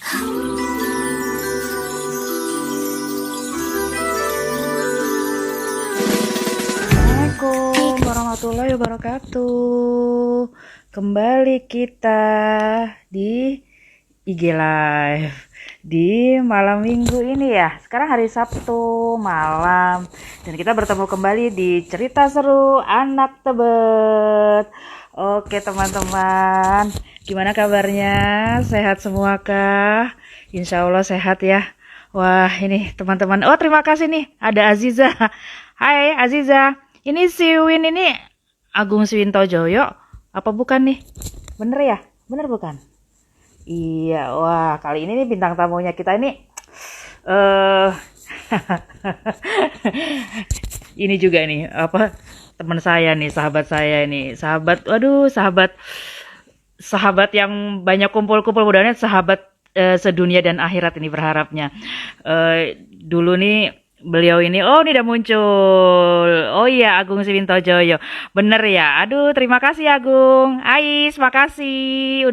Assalamualaikum warahmatullahi wabarakatuh. Kembali kita di IG Live di malam minggu ini ya. Sekarang hari Sabtu malam dan kita bertemu kembali di cerita seru anak Tebet. Oke teman-teman, gimana kabarnya? Sehat semua kah? Insya Allah sehat ya. Wah ini teman-teman, oh terima kasih nih ada Aziza. Hai Aziza, ini si Win ini Agung Swintojoyo apa bukan nih? Bener ya? Bener bukan? Iya, wah kali ini nih bintang tamunya kita ini eh ini juga nih apa teman saya nih, sahabat saya nih, sahabat yang banyak kumpul-kumpul, mudah-mudahan sahabat sedunia dan akhirat ini berharapnya. Dulu nih beliau ini, oh ini udah muncul. Oh iya, Agung Swintojoyo. Bener ya. Aduh, terima kasih Agung. Ais, makasih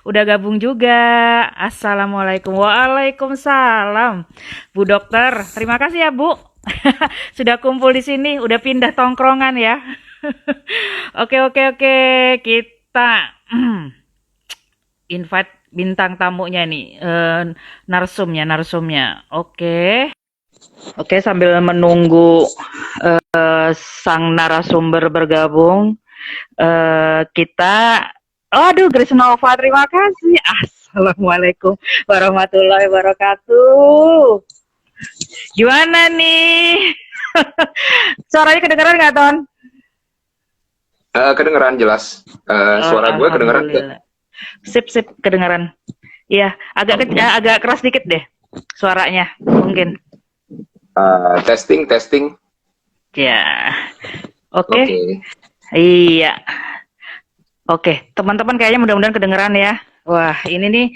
udah gabung juga. Assalamualaikum. Waalaikumsalam. Bu Dokter, terima kasih ya, Bu. Sudah kumpul di sini, udah pindah tongkrongan ya. Oke. Kita invite bintang tamunya nih, narsumnya. Oke, sambil menunggu sang narasumber bergabung, kita, aduh, Grace Nova, terima kasih. Assalamualaikum warahmatullahi wabarakatuh. Gimana nih? Suaranya kedengeran nggak, Ton? Kedengeran jelas. Suara gue kedengeran nggak? Sip, kedengeran. Iya, agak keras dikit deh suaranya, mungkin. Testing. Ya, oke. Iya. Oke, teman-teman kayaknya mudah-mudahan kedengeran ya. Wah, ini nih,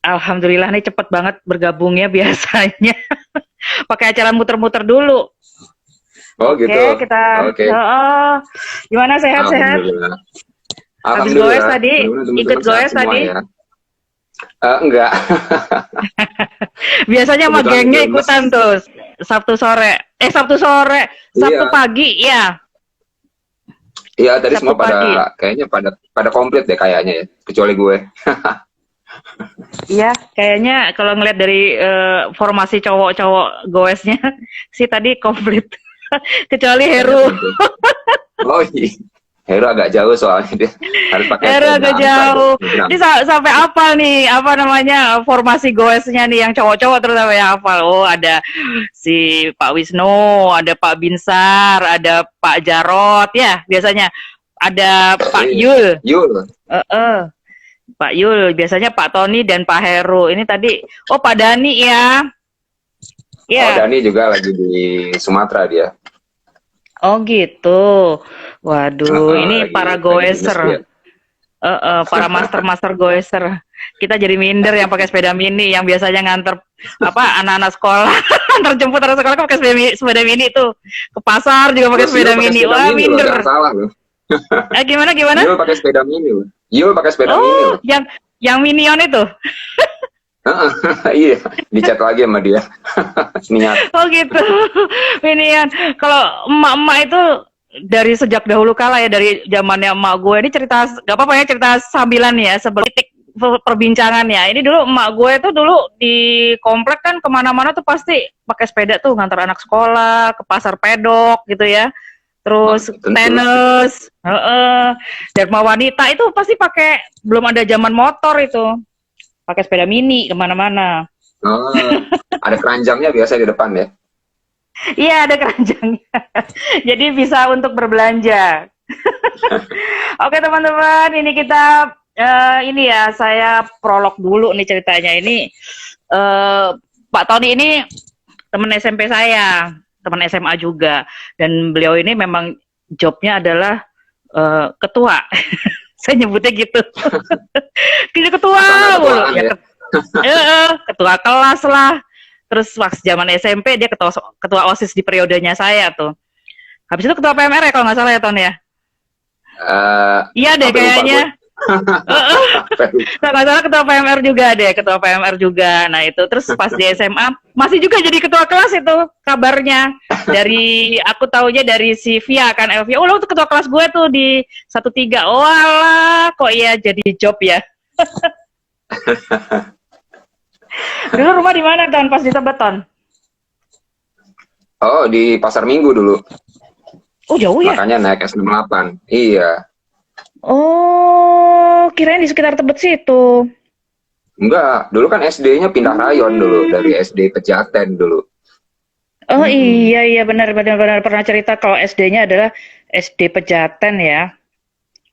alhamdulillah nih cepet banget bergabungnya biasanya. Pakai acara muter-muter dulu. Oh gitu. Oke, kita. Gimana sehat-sehat? Habis goes tadi, ikut goes tadi. Ya. Enggak. Biasanya sama gengnya ikutan tuh. Sabtu sore, Sabtu pagi, ya. Iya, tadi Sabtu semua pagi. Kayaknya pada komplit deh kayaknya ya, kecuali gue. Iya, kayaknya kalau ngeliat dari formasi cowok-cowok goesnya sih tadi komplit. Kecuali Heru. Oh iya. Heru agak jauh soalnya dia harus pakai Heru agak jauh. Ini sampai apal nih, apa namanya, formasi goesnya nih yang cowok-cowok terutama yang hafal. Oh, ada si Pak Wisnu, ada Pak Binsar, ada Pak Jarot ya, biasanya ada Pak Yul. Pak Yul, biasanya Pak Tony dan Pak Heru. Ini tadi, oh Pak Dani ya. Oh, Dani juga lagi di Sumatera dia. Oh gitu. Waduh, ini para goeser. Para master goeser. Kita jadi minder yang pakai sepeda mini, yang biasanya nganter anak-anak sekolah, antar jemput anak sekolah pakai sepeda mini tuh. Ke pasar juga pakai sepeda mini. Wah, minder. Salah loh. Gimana? Yul pakai sepeda mini loh. Yul pakai sepeda mini loh. Yang Minion itu. Iya, dicat lagi sama dia. Niat. Oh gitu. Minion. Kalau emak-emak itu dari sejak dahulu kala ya, dari zamannya emak gue, ini cerita gak apa-apa ya, cerita sambilan ya sebelum titik perbincangannya. Ini dulu emak gue itu dulu di komplek kan kemana-mana tuh pasti pakai sepeda tuh, ngantar anak sekolah ke pasar pedok gitu ya, terus tenis, Dharma Wanita itu pasti pakai, belum ada zaman motor itu, pakai sepeda mini kemana-mana. Ada keranjangnya biasa di depan ya. Iya, ada keranjangnya. Jadi bisa untuk berbelanja. Oke teman-teman, ini kita ini ya, saya prolog dulu nih ceritanya. Ini Pak Tony ini teman SMP saya, teman SMA juga, dan beliau ini memang jobnya adalah ketua. Saya nyebutnya gitu. Jadi ketua mulu ya. Ketua kelas lah. Terus waktu zaman SMP dia ketua OSIS di periodenya saya tuh. Habis itu ketua PMR ya kalau nggak salah ya, Ton ya? Iya deh kayaknya. Kalau nggak salah ketua PMR juga deh, ketua PMR juga. Nah itu terus pas di SMA masih juga jadi ketua kelas itu kabarnya. Dari aku taunya dari si Via kan, Elvia. Oh lo tuh ketua kelas gue tuh di 13. Oh alah, kok iya jadi job ya. Dulu rumah di mana Ton? Pas di Tebet Ton? Oh, di Pasar Minggu dulu. Oh jauh ya? Makanya naik S68. Iya. Oh, kirain di sekitar Tebet situ. Enggak, dulu kan SD-nya pindah rayon dulu, dari SD Pejaten dulu. Oh iya benar pernah cerita kalau SD-nya adalah SD Pejaten ya.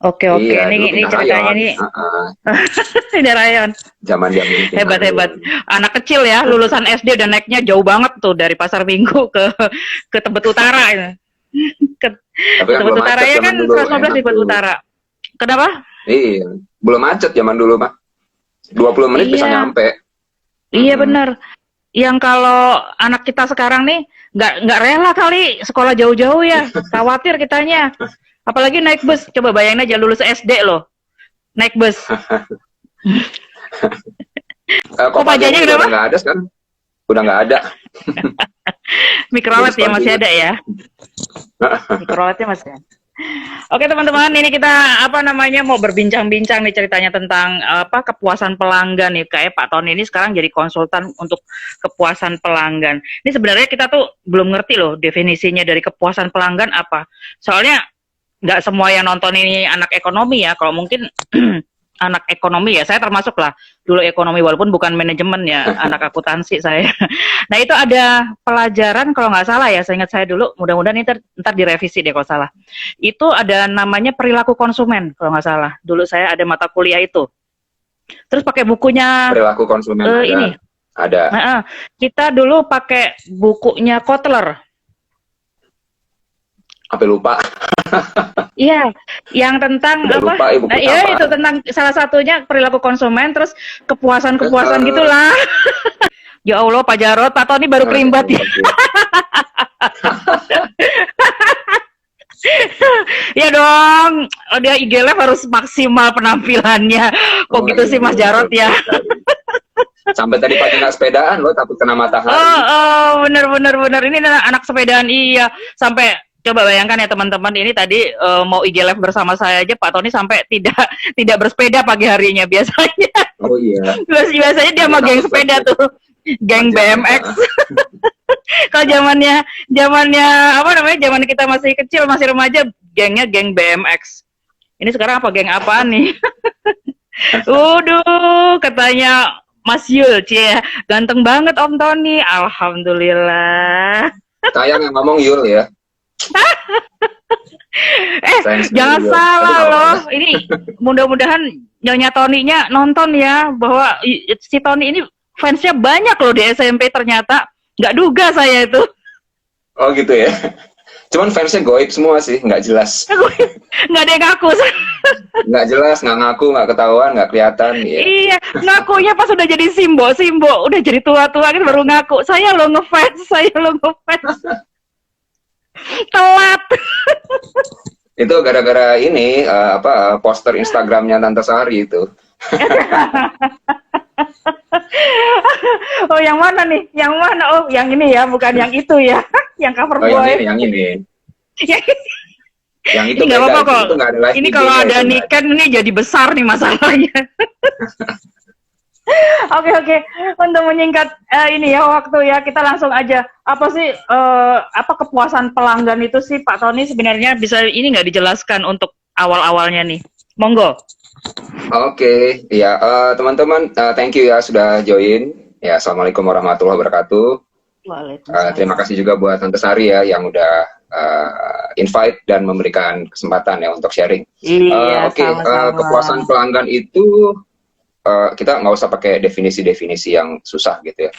Oke Iya, dulu ini pindah ceritanya rayon. nih. Ini Rayon. Zaman-zaman pindah Hebat. rayon. Anak kecil ya, lulusan SD dan naiknya jauh banget tuh dari Pasar Minggu ke Tebet Utara ya. Ke Tapi kan Tebet belum Utara macet ya zaman kan dulu, 115 enak di Tebet tuh. Utara. Kenapa? Iya, belum macet zaman dulu mah. 20 menit bisa Iya, nyampe. iya benar. Yang kalau anak kita sekarang nih nggak rela kali sekolah jauh-jauh ya, khawatir kitanya. Apalagi naik bus, coba bayangin aja lulus SD loh, naik bus. Kok Kok pajanya pajanya juga kenapa? udah nggak ada sekarang? Udah nggak ada. Mikrolet Bonus ya masih pajanya. ada ya, mikroletnya masih ada. Oke teman-teman, ini kita apa namanya mau berbincang-bincang nih ceritanya tentang apa kepuasan pelanggan nih. Kayak Pak Tony ini sekarang jadi konsultan untuk kepuasan pelanggan. Ini sebenarnya kita tuh belum ngerti loh definisinya dari kepuasan pelanggan apa. Soalnya nggak semua yang nonton ini anak ekonomi ya. Kalau mungkin anak ekonomi ya, saya termasuk lah dulu ekonomi walaupun bukan manajemen ya, anak akuntansi saya. Nah itu ada pelajaran kalau nggak salah ya, saya ingat saya dulu, mudah-mudahan ini ntar direvisi deh kalau salah. Itu ada namanya perilaku konsumen kalau nggak salah. Dulu saya ada mata kuliah itu. Terus pakai bukunya Perilaku konsumen ini. ada. Nah, kita dulu pakai bukunya Kotler. Sampai lupa. Iya, yang tentang Udah apa? lupa ibu Nah, iya itu tentang salah satunya perilaku konsumen, terus kepuasan gitulah. Ya Allah, Pak Jarot, Pak Tony baru kelimbat ya. Ya dong, dia IG Live harus maksimal penampilannya. Kok gitu sih Mas Jarot ya? Sampai tadi pagi nggak sepedaan loh, takut kena matahari. Bener. Ini anak sepedaan iya. Sampai coba bayangkan ya teman-teman, ini tadi mau IG Live bersama saya aja Pak Tony sampai tidak bersepeda pagi harinya biasanya. Oh iya. Biasanya dia sama geng sepeda tuh, geng BMX. Kalau zamannya apa namanya? Zaman kita masih kecil, masih remaja, gengnya geng BMX. Ini sekarang apa geng apaan nih? Katanya Mas Yul, cie, ganteng banget Om Tony. Alhamdulillah. Sayang yang ngomong Yul ya. Jangan salah loh. Ini mudah-mudahan Nyonya Tony-nya nonton ya, bahwa si Tony ini fansnya banyak loh di SMP ternyata. Nggak duga saya itu. Oh gitu ya. Cuman fansnya goib semua sih, nggak jelas. Nggak ada yang ngaku. Nggak jelas, nggak ngaku, nggak ketahuan, nggak kelihatan. Ya. Iya, ngakunya pas udah jadi simbo, udah jadi tua-tua kan baru ngaku. Saya lo ngefans. Telat. Itu gara-gara ini poster Instagramnya Tante Sari itu. Oh yang mana nih? Yang mana? Oh yang ini ya, bukan yang itu ya. Yang cover boy. Yang ini. Yang itu nggak apa-apa kok. Ini kalau ada Niken ini jadi besar nih masalahnya. Oke. Untuk menyingkat ini ya waktu ya, kita langsung aja. Apa sih apa kepuasan pelanggan itu sih Pak Tony sebenarnya bisa ini nggak dijelaskan untuk awal-awalnya nih? Monggo. Oke, ya teman-teman, thank you ya sudah join. Ya, assalamualaikum warahmatullahi wabarakatuh. Terima kasih juga buat Tante Sari ya yang udah invite dan memberikan kesempatan ya untuk sharing. Iya, Oke, kepuasan pelanggan itu kita nggak usah pakai definisi-definisi yang susah gitu ya.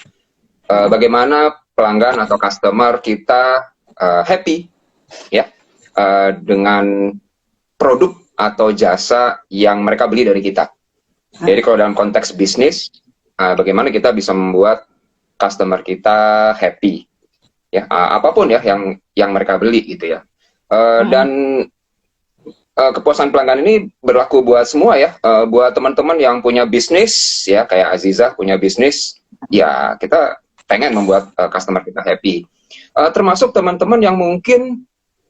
Bagaimana pelanggan atau customer kita happy ya dengan produk atau jasa yang mereka beli dari kita. Jadi kalau dalam konteks bisnis, bagaimana kita bisa membuat customer kita happy, ya apapun ya yang mereka beli gitu ya. Dan kepuasan pelanggan ini berlaku buat semua ya, buat teman-teman yang punya bisnis ya, kayak Aziza punya bisnis, ya kita pengen membuat customer kita happy. Termasuk teman-teman yang mungkin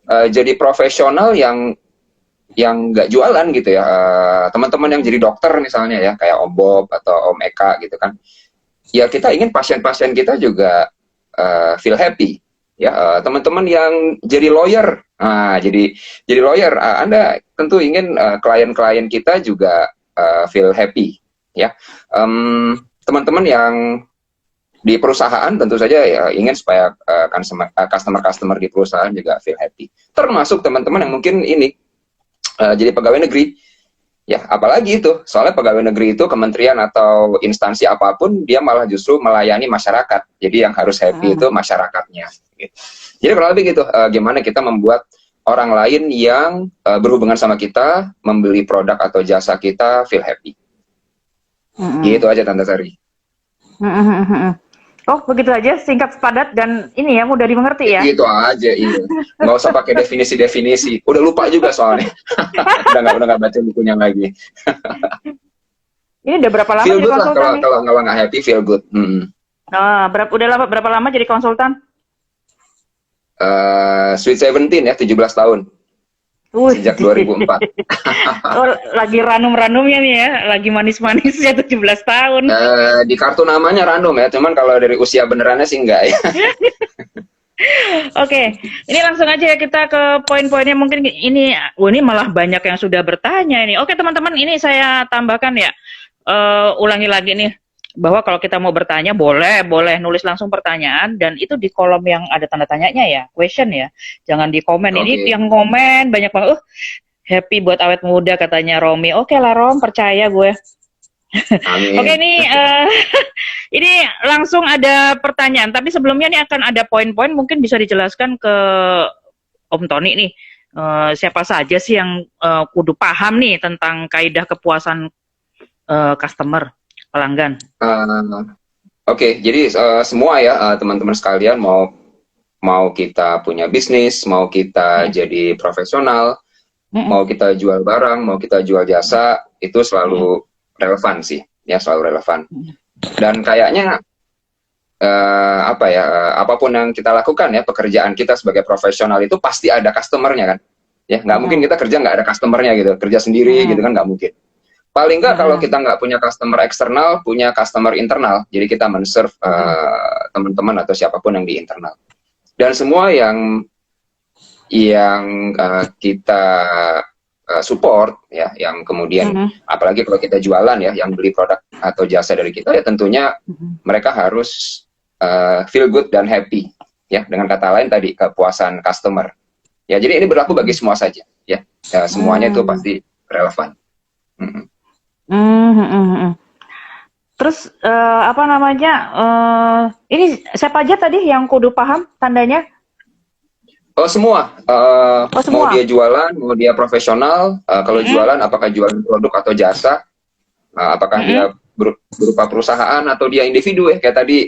jadi profesional yang nggak jualan gitu ya, teman-teman yang jadi dokter misalnya ya, kayak Om Bob atau Om Eka gitu kan. Ya kita ingin pasien-pasien kita juga feel happy. Ya, teman-teman yang jadi lawyer, jadi lawyer, Anda tentu ingin klien-klien kita juga feel happy, ya. Teman-teman yang di perusahaan tentu saja ya ingin supaya customer di perusahaan juga feel happy. Termasuk teman-teman yang mungkin ini jadi pegawai negeri, ya apalagi itu, soalnya pegawai negeri itu kementerian atau instansi apapun dia malah justru melayani masyarakat. Jadi yang harus happy itu masyarakatnya. Gitu. Jadi kurang lebih gitu, gimana kita membuat orang lain yang berhubungan sama kita, membeli produk atau jasa kita feel happy. Gitu aja Tante Sari. Oh begitu aja, singkat padat dan ini ya mudah dimengerti ya. Gitu aja, iya. Nggak usah pakai definisi-definisi. Udah lupa juga soalnya. udah nggak baca bukunya lagi. Ini udah berapa lama feel jadi good lah konsultan nih? kalau nggak happy feel good. Berapa lama jadi konsultan? Sweet 17 ya, 17 tahun. Sejak 2004. Oh, lagi ranum-ranumnya nih ya, lagi manis-manisnya 17 tahun. Di kartu namanya ranum ya, cuman kalau dari usia benerannya sih enggak ya. Oke, ini langsung aja ya kita ke poin-poinnya. Mungkin ini malah banyak yang sudah bertanya ini. Oke teman-teman, ini saya tambahkan ya, ulangi lagi nih, bahwa kalau kita mau bertanya boleh nulis langsung pertanyaan, dan itu di kolom yang ada tanda tanyanya ya, question ya, jangan di komen. Ini yang komen banyak banget. Happy buat awet muda katanya Romi. Oke lah Rom, percaya gue. Oke ini langsung ada pertanyaan, tapi sebelumnya nih akan ada poin-poin, mungkin bisa dijelaskan ke Om Tony nih, siapa saja sih yang kudu paham nih tentang kaidah kepuasan customer, pelanggan. Oke, jadi semua ya teman-teman sekalian, mau kita punya bisnis, mau kita jadi profesional, mau kita jual barang, mau kita jual jasa, itu selalu relevan sih, ya selalu relevan. Dan kayaknya apapun yang kita lakukan ya, pekerjaan kita sebagai profesional itu pasti ada customernya kan, ya nggak mungkin kita kerja nggak ada customernya gitu, kerja sendiri gitu kan, nggak mungkin. Paling nggak kalau kita nggak punya customer eksternal, punya customer internal. Jadi kita men-serve teman-teman atau siapapun yang di internal. Dan semua yang kita support ya, yang kemudian apalagi kalau kita jualan ya, yang beli produk atau jasa dari kita ya tentunya mereka harus feel good dan happy ya. Dengan kata lain tadi kepuasan customer. Ya jadi ini berlaku bagi semua saja ya. Semuanya itu pasti relevan. Terus ini siapa aja tadi yang kudu paham tandanya? Oh semua. Mau dia jualan, mau dia profesional. Kalau jualan, apakah jualan produk atau jasa? Apakah dia berupa perusahaan atau dia individu ya? Kayak tadi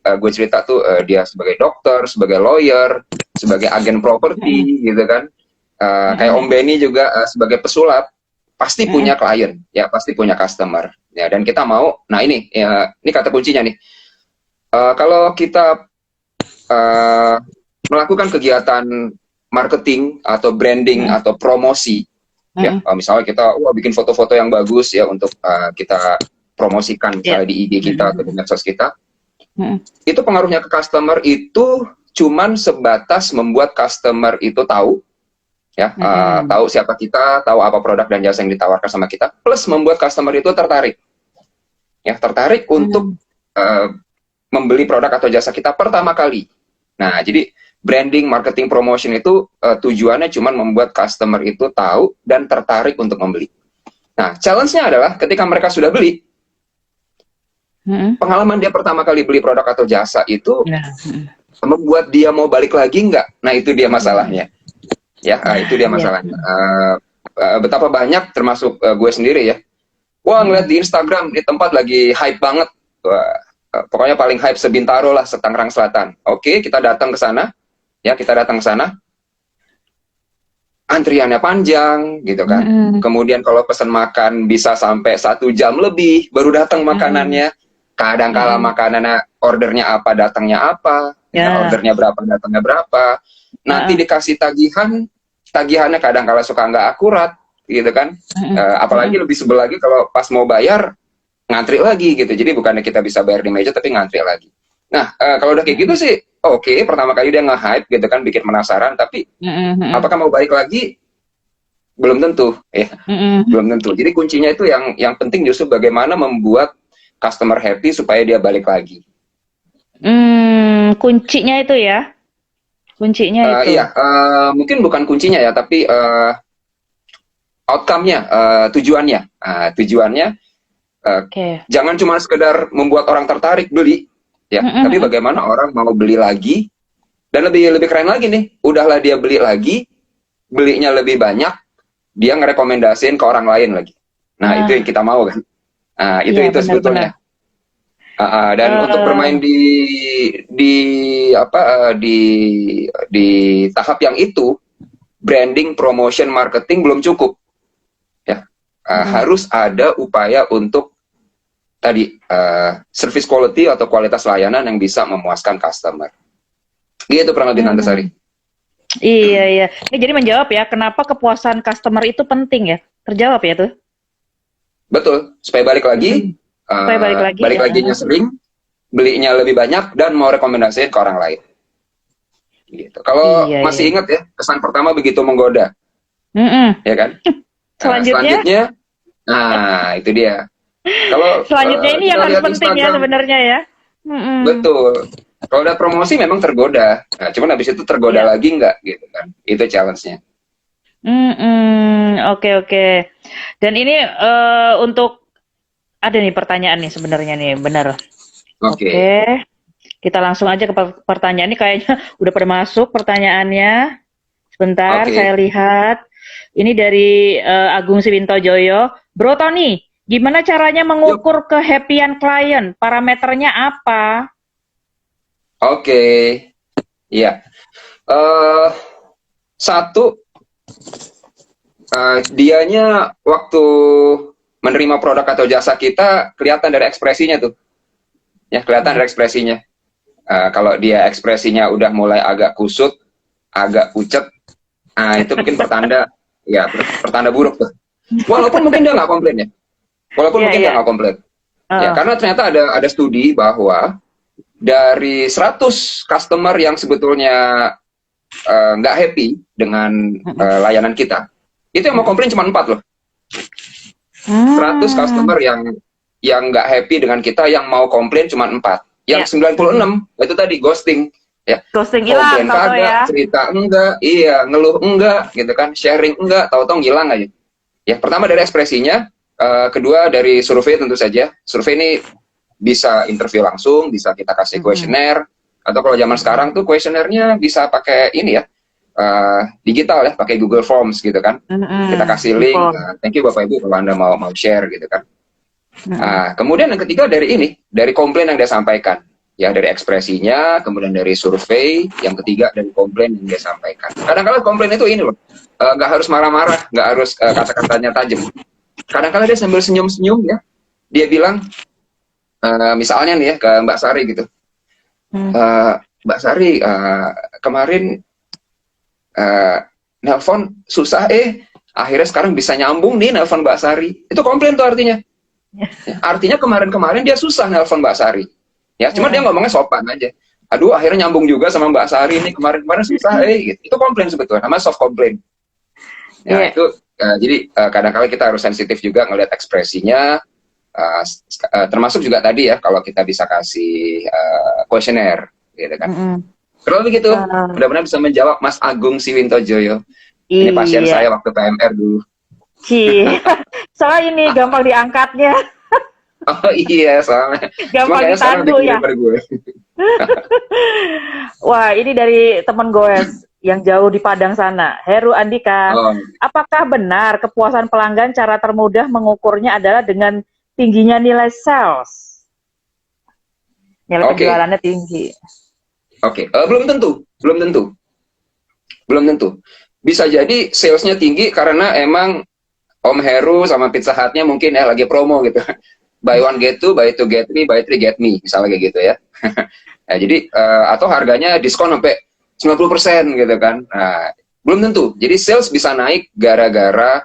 gue cerita tuh dia sebagai dokter, sebagai lawyer, sebagai agen properti gitu kan. Kayak Om Benny juga sebagai pesulap. Pasti punya klien, ya pasti punya customer, ya. Dan kita mau, nah ini kata kuncinya nih. Kalau kita melakukan kegiatan marketing atau branding atau promosi, ya, misalnya kita bikin foto-foto yang bagus ya untuk kita promosikan misalnya di IG kita atau di medsos kita, itu pengaruhnya ke customer itu cuman sebatas membuat customer itu tahu. Ya, tahu siapa kita, tahu apa produk dan jasa yang ditawarkan sama kita, plus membuat customer itu tertarik, ya tertarik untuk membeli produk atau jasa kita pertama kali. Nah, jadi branding, marketing, promotion itu tujuannya cuma membuat customer itu tahu dan tertarik untuk membeli. Nah, challenge-nya adalah ketika mereka sudah beli, pengalaman dia pertama kali beli produk atau jasa itu membuat dia mau balik lagi nggak? Nah, itu dia masalahnya. Ya, itu dia masalahnya. Betapa banyak, termasuk gue sendiri ya. Wah, ngeliat di Instagram, di tempat lagi hype banget. Pokoknya paling hype sebintaro lah, Tangerang Selatan. Oke, kita datang ke sana. Ya, kita datang ke sana. antriannya panjang gitu kan. Mm-mm. Kemudian kalau pesan makan bisa sampai 1 jam lebih baru datang Mm-mm. makanannya. Kadang kala Mm-mm. makanannya ordernya apa datangnya apa, ya, Ya. ordernya berapa datangnya berapa. Nanti Heeh. dikasih tagihan, tagihannya kadang kala suka nggak akurat gitu kan. Mm-mm. Apalagi Mm-mm. lebih sebel lagi kalau pas mau bayar ngantri lagi gitu. Jadi bukannya kita bisa bayar di meja tapi ngantri lagi. Nah, kalau udah kayak gitu Mm-mm. sih oke, pertama kali dia nge-hype gitu kan bikin penasaran, tapi Mm-mm. Mm-mm. apakah mau balik lagi? Belum tentu ya, Mm-mm. belum tentu. Jadi kuncinya itu yang penting justru bagaimana membuat customer happy supaya dia balik lagi. Kuncinya itu ya, kuncinya itu. Iya, mungkin bukan kuncinya ya, tapi outcome-nya, tujuannya. Tujuannya Oke. jangan cuma sekedar membuat orang tertarik beli, ya, Mm-mm. tapi Mm-mm. bagaimana orang mau beli lagi dan lebih lebih keren lagi nih, udahlah dia beli lagi, belinya lebih banyak, dia ngerekomendasiin ke orang lain lagi. Nah, itu yang Nah, kita mau kan. Nah, iya itu benar-benar. sebetulnya. Dan untuk bermain eh di apa di tahap yang itu, branding, promotion, marketing belum cukup ya. mm-mm. Harus ada upaya untuk tadi service quality atau kualitas layanan yang bisa memuaskan customer. Gitu kurang lebih Tante Sari. Mm. Iya, iya. Ini jadi menjawab ya, kenapa kepuasan customer itu penting ya? Terjawab ya tuh. Betul, supaya balik lagi, Mm-mm. Supaya balik lagi balik ya. laginya sering, belinya lebih banyak dan mau rekomendasiin ke orang lain. Gitu. Kalau Iya, iya. masih ingat ya, kesan pertama begitu menggoda, Mm-mm. ya kan? Selanjutnya, Selanjutnya, nah itu dia. Kalau selanjutnya ini yang kita harus lihat penting ya Instagram, sebenarnya ya. Mm-mm. betul. Kalau ada promosi memang tergoda. Nah, cuman habis itu tergoda Iya. lagi nggak gitu kan? Itu challenge-nya. Oke, oke. Dan ini untuk ada nih pertanyaan nih sebenarnya nih, benar. Oke. Oke, kita langsung aja ke pertanyaan ini kayaknya udah pada masuk pertanyaannya. Sebentar, Oke. saya lihat. Ini dari Agung Siwinto Joyo. Bro Tony, gimana caranya Yuk. mengukur kehappyan klien? Parameternya apa? Oke. Iya. Eh Satu, dianya waktu menerima produk atau jasa kita kelihatan dari ekspresinya tuh. Ya, kelihatan dari ekspresinya. Kalau dia ekspresinya udah mulai agak kusut, agak pucet, itu mungkin pertanda, ya pertanda buruk tuh. Walaupun mungkin dia nggak komplain ya, walaupun Iya, mungkin dia iya. nggak komplain. Ya, Heeh. karena ternyata ada studi bahwa dari 100 customer yang sebetulnya nggak happy dengan Mm-mm. layanan kita, itu yang mau Mm-mm. komplain cuma 4 loh. 100 Hmm. customer yang nggak happy dengan kita, yang mau komplain cuma 4. Ya. Yang 96 itu tadi ghosting. Ya, Ghosting hilang, komplain tahu kagak, ya. cerita enggak, iya, ngeluh enggak, gitu kan, sharing enggak, tahu-tahu ngilang aja. Ya, pertama dari ekspresinya, kedua dari survei tentu saja. Survei ini bisa interview langsung, bisa kita kasih Mm-mm. kuesioner, atau kalau zaman sekarang tuh kuesionernya bisa pakai ini ya, digital ya, pakai Google Forms gitu kan. Kita Mm-mm. kasih Di link, form. thank you Bapak Ibu kalau Anda mau share gitu kan. Mm-mm. Kemudian yang ketiga dari ini, dari komplain yang dia sampaikan. Ya, dari ekspresinya, kemudian dari survei, yang ketiga dari komplain yang dia sampaikan. Kadang-kadang komplain itu ini loh, nggak harus marah-marah, nggak harus kata-katanya tajam. Kadang-kadang dia sambil senyum-senyum ya, dia bilang, misalnya nih ya ke Mbak Sari gitu, Mm. Mbak Sari, kemarin nelpon susah, akhirnya sekarang bisa nyambung nih nelpon Mbak Sari. Itu komplain tuh artinya. Ya, artinya kemarin-kemarin dia susah nelpon Mbak Sari. Ya, cuma dia Ya. ngomongnya sopan aja. Aduh, akhirnya nyambung juga sama Mbak Sari nih, kemarin-kemarin susah, gitu. Itu komplain sebetulnya, namanya soft complaint. Ya, Iya. itu jadi kadang-kadang kita harus sensitif juga ngelihat ekspresinya, termasuk juga tadi ya, kalau kita bisa kasih kuesioner, gitu kan. Mm-mm. Kalau begitu, Eh, mudah-mudahan bisa menjawab Mas Agung Siwinto Joyo. Ini pasien iya. saya waktu PMR dulu. Soalnya ini gampang diangkatnya, Oh iya, soalnya. Cuma gampang kayaknya sekarang lebih ditandu kiri ya. daripada gue. Wah, ini dari teman goes yang jauh di Padang sana. Heru Andika, Oh, apakah benar kepuasan pelanggan cara termudah mengukurnya adalah dengan tingginya nilai sales? Nilai oke. penjualannya tinggi. Oke, belum tentu, belum tentu, belum tentu. bisa jadi salesnya tinggi karena emang Om Heru sama Pizza Hut-nya mungkin ya lagi promo gitu. Buy one get two, buy two get me, buy three get me, misalnya kayak gitu ya. Nah, jadi atau harganya diskon sampai 90% gitu kan. Nah, belum tentu. Jadi sales bisa naik gara-gara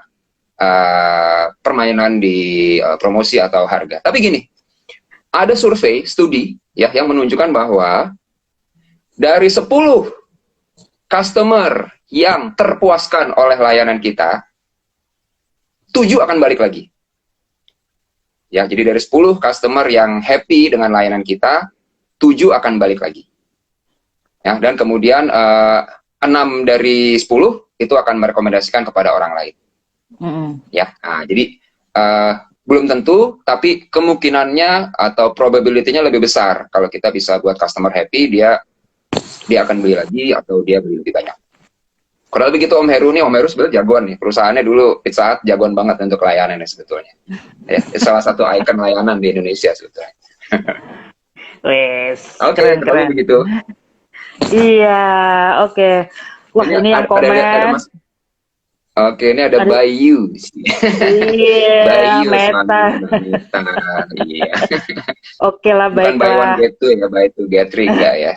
permainan di promosi atau harga. Tapi gini, ada survei, studi ya yang menunjukkan bahwa dari 10 customer yang terpuaskan oleh layanan kita, 7 akan balik lagi. Ya, jadi dari 10 customer yang happy dengan layanan kita, 7 akan balik lagi. Ya, dan kemudian 6 dari 10 itu akan merekomendasikan kepada orang lain. Ya, nah, jadi belum tentu, tapi kemungkinannya atau probability-nya lebih besar kalau kita bisa buat customer happy, dia akan beli lagi atau dia beli lebih banyak. Kurang lebih gitu Om Heru nih, Om Heru sebenarnya jagoan nih. Perusahaannya dulu Pizza Hut jagoan banget untuk layanan sebetulnya. Ya, salah satu ikon layanan di Indonesia sebetulnya. Wes, Oke, keren. begitu. Iya, oke. Wah, ini yang komen. Oke, ini ada Bayu. Iya, Bayu Meta. Iya. Oke lah, baiklah. Bukan buy one get two ya, buy two get three enggak ya.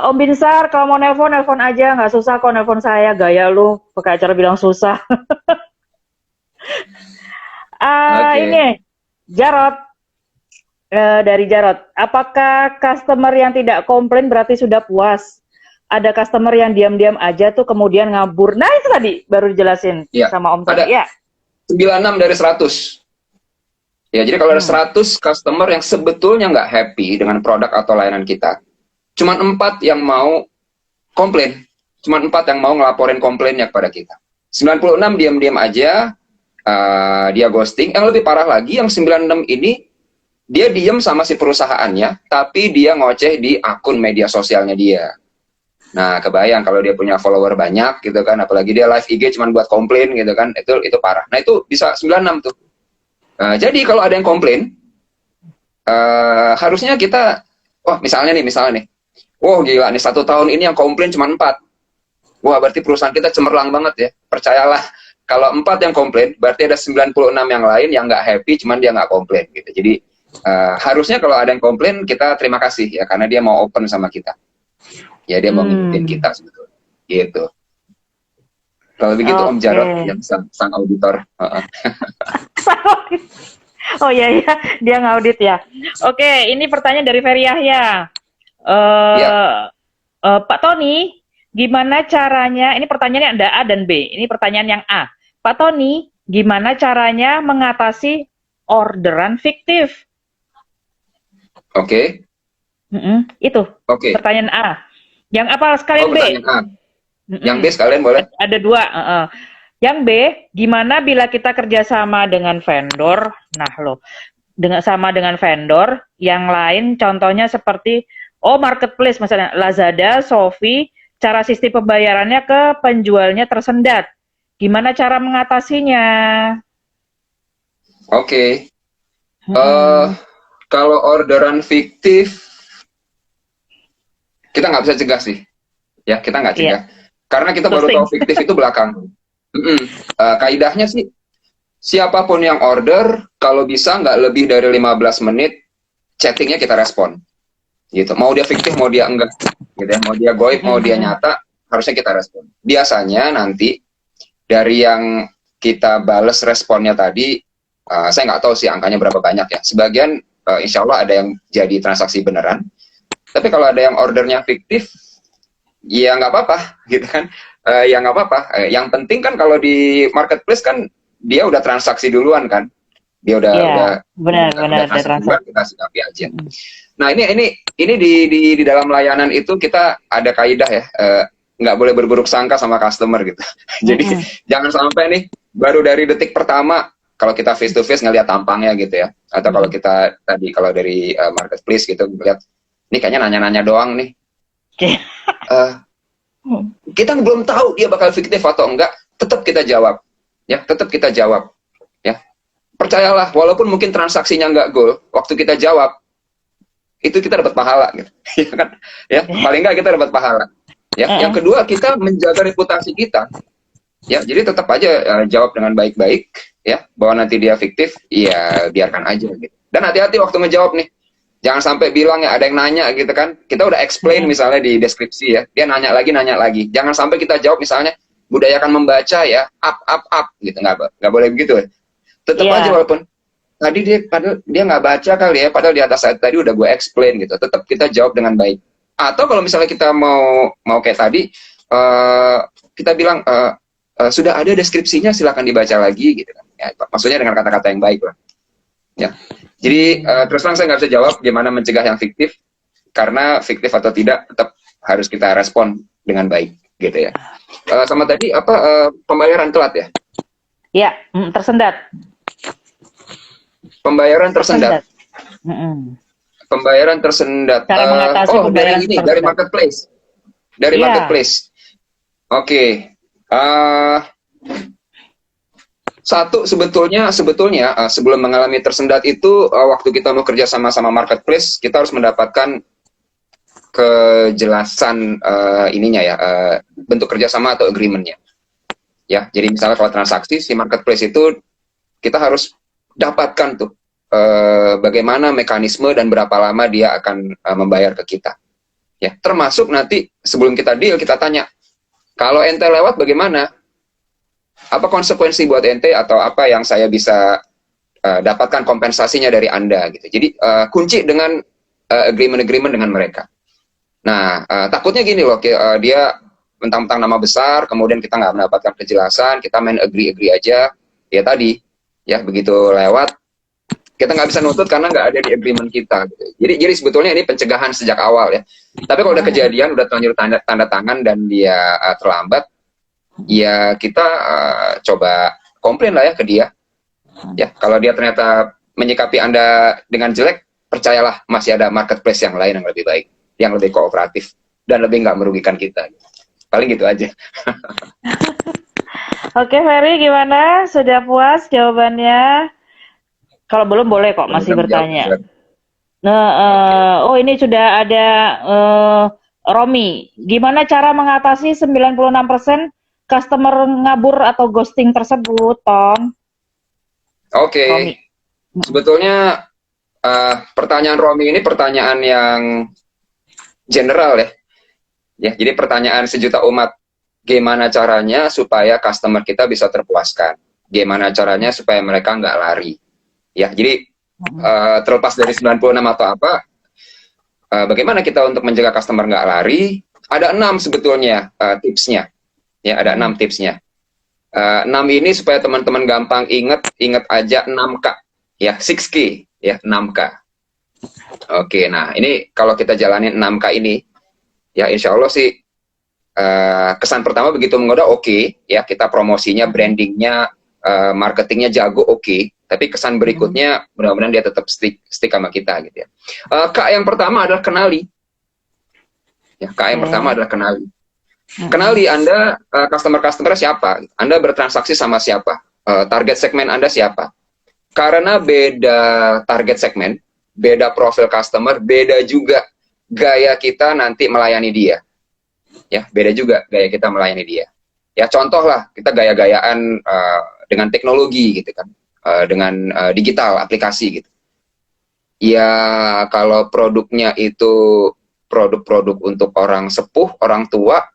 Om Binsar, kalau mau nelpon aja, nggak susah kok nelpon saya. Gaya lu, pakai acara bilang susah. Ini, Jarot. Dari Jarot. Apakah customer yang tidak komplain berarti sudah puas? Ada customer yang diam-diam aja tuh kemudian ngabur. Nah, itu tadi baru dijelasin sama Om tadi. Ya. 96 dari 100. Ya, jadi kalau ada 100 customer yang sebetulnya nggak happy dengan produk atau layanan kita, cuma 4 yang mau komplain. Cuma 4 yang mau ngelaporin komplainnya kepada kita. 96 diam-diam aja, dia ghosting. Yang lebih parah lagi, yang 96 ini, dia diem sama si perusahaannya, tapi dia ngoceh di akun media sosialnya dia. Nah, kebayang kalau dia punya follower banyak gitu kan, apalagi dia live IG cuma buat komplain gitu kan, itu parah. Nah, itu bisa 96 tuh. Jadi kalau ada yang komplain, harusnya kita, misalnya nih, wah gila nih 1 tahun ini yang komplain cuma 4. Wah, berarti perusahaan kita cemerlang banget ya. Percayalah, kalau 4 yang komplain, berarti ada 96 yang lain yang nggak happy, cuman dia nggak komplain gitu. Jadi harusnya kalau ada yang komplain, kita terima kasih ya, karena dia mau open sama kita. Ya, dia mau ngikutin kita sebetulnya. Gitu. Kalau begitu Om Jarot yang sang auditor. Oh iya, dia ngaudit ya. Oke, ini pertanyaan dari Ferry Yahya. Pak Tony, gimana caranya, ini pertanyaannya ada A dan B, ini pertanyaan yang A. Pak Tony, gimana caranya mengatasi orderan fiktif? Oke. Itu pertanyaan A. Yang apa sekalian B? A. Yang B sekalian boleh? Ada 2. Yang B, gimana bila kita kerjasama dengan vendor? Nah sama dengan vendor yang lain, contohnya seperti marketplace, misalnya Lazada, Shopee, cara sistem pembayarannya ke penjualnya tersendat. Gimana cara mengatasinya? Oke. Kalau orderan fiktif, kita nggak bisa cegah sih. Ya, kita nggak cegah. Karena kita baru tahu fiktif itu belakang. Kaidahnya sih, siapapun yang order, kalau bisa nggak lebih dari 15 menit, chattingnya kita respon. Gitu. Mau dia fiktif, mau dia enggak. Gitu ya. Mau dia goib, mau dia nyata, harusnya kita respon. Biasanya nanti, dari yang kita bales responnya tadi, saya nggak tahu sih angkanya berapa banyak ya. Sebagian, insya Allah ada yang jadi transaksi beneran. Tapi kalau ada yang ordernya fiktif, ya nggak apa-apa, gitu kan? Ya nggak apa-apa. Yang penting kan kalau di marketplace kan dia udah transaksi duluan kan? Dia udah benar transaksi duluan, kita sikapi aja. Nah ini di dalam layanan itu kita ada kaidah ya, nggak boleh berburuk sangka sama customer gitu. Jadi jangan sampai nih baru dari detik pertama kalau kita face to face ngelihat tampangnya gitu ya, atau kalau kita tadi kalau dari marketplace gitu ngelihat ini kayaknya nanya-nanya doang nih. Kita belum tahu dia bakal fiktif atau enggak, tetap kita jawab. Ya, tetap kita jawab. Ya. Percayalah, walaupun mungkin transaksinya enggak goal, waktu kita jawab, itu kita dapat pahala gitu. Ya kan? Ya, paling enggak kita dapat pahala. Ya, yang kedua kita menjaga reputasi kita. Ya, jadi tetap aja jawab dengan baik-baik, ya, bahwa nanti dia fiktif, ya biarkan aja gitu. Dan hati-hati waktu ngejawab nih, jangan sampai bilang ya ada yang nanya gitu kan, kita udah explain misalnya di deskripsi ya, dia nanya lagi, jangan sampai kita jawab misalnya budayakan membaca ya, up gitu, nggak boleh begitu ya. Tetap aja walaupun tadi padahal dia nggak baca kali ya, padahal di atas tadi udah gue explain gitu, tetap kita jawab dengan baik. Atau kalau misalnya kita mau kayak tadi, kita bilang sudah ada deskripsinya, silakan dibaca lagi gitu kan. Ya, maksudnya dengan kata-kata yang baik lah. Ya. Jadi terus terang saya nggak bisa jawab gimana mencegah yang fiktif, karena fiktif atau tidak tetap harus kita respon dengan baik gitu ya. Sama tadi pembayaran telat ya? Ya, tersendat. Pembayaran tersendat. Pembayaran tersendat. Cara mengatasi pembayaran dari marketplace. Dari marketplace. Oke. Satu sebetulnya sebelum mengalami tersendat itu waktu kita mau kerja sama marketplace, kita harus mendapatkan kejelasan ininya ya, bentuk kerjasama atau agreementnya. Ya, jadi misalnya kalau transaksi si marketplace itu kita harus dapatkan tuh bagaimana mekanisme dan berapa lama dia akan membayar ke kita. Ya, termasuk nanti sebelum kita deal kita tanya, kalau ente lewat bagaimana? Apa konsekuensi buat ente atau apa yang saya bisa dapatkan kompensasinya dari Anda gitu. Jadi kunci dengan agreement dengan mereka. Nah, takutnya gini loh, dia mentang-mentang nama besar, kemudian kita nggak mendapatkan kejelasan, kita main agree aja, ya tadi, ya begitu lewat, kita nggak bisa nuntut karena nggak ada di agreement kita. Gitu. Jadi sebetulnya ini pencegahan sejak awal ya. Tapi kalau udah kejadian, udah terlanjur tanda tangan dan dia terlambat, ya kita coba komplain lah ya ke dia. Ya, kalau dia ternyata menyikapi Anda dengan jelek, percayalah masih ada marketplace yang lain yang lebih baik, yang lebih kooperatif dan lebih nggak merugikan kita. Paling gitu aja. Oke, Ferry, gimana? Sudah puas jawabannya? Kalau belum boleh kok masih bertanya. Nah, oh ini sudah ada Romi. Gimana cara mengatasi 96% customer ngabur atau ghosting tersebut, Tom? Oke. Sebetulnya pertanyaan Romi ini pertanyaan yang general ya. Ya, jadi pertanyaan sejuta umat. Gimana caranya supaya customer kita bisa terpuaskan? Gimana caranya supaya mereka nggak lari? Ya, jadi terlepas dari 96 atau apa, bagaimana kita untuk menjaga customer nggak lari? Ada 6 sebetulnya tipsnya. Ya, ada 6 tipsnya. 6 ini supaya teman-teman gampang ingat aja 6K. Ya, 6K. Ya, 6K. Oke, nah ini kalau kita jalanin 6K ini, ya insya Allah sih kesan pertama begitu menggoda oke, ya kita promosinya, brandingnya, marketingnya jago oke. Tapi kesan berikutnya mudah-mudahan dia tetap stick sama kita gitu ya. K yang pertama adalah kenali. Ya, K yang pertama adalah kenali. Kenali Anda customer siapa, Anda bertransaksi sama siapa, target segmen Anda siapa. Karena beda target segmen, beda profil customer, beda juga gaya kita nanti melayani dia. Ya, beda juga gaya kita melayani dia. Ya, contoh lah, kita gaya-gayaan dengan teknologi gitu kan, dengan digital, aplikasi gitu. Ya, kalau produknya itu produk-produk untuk orang sepuh, orang tua,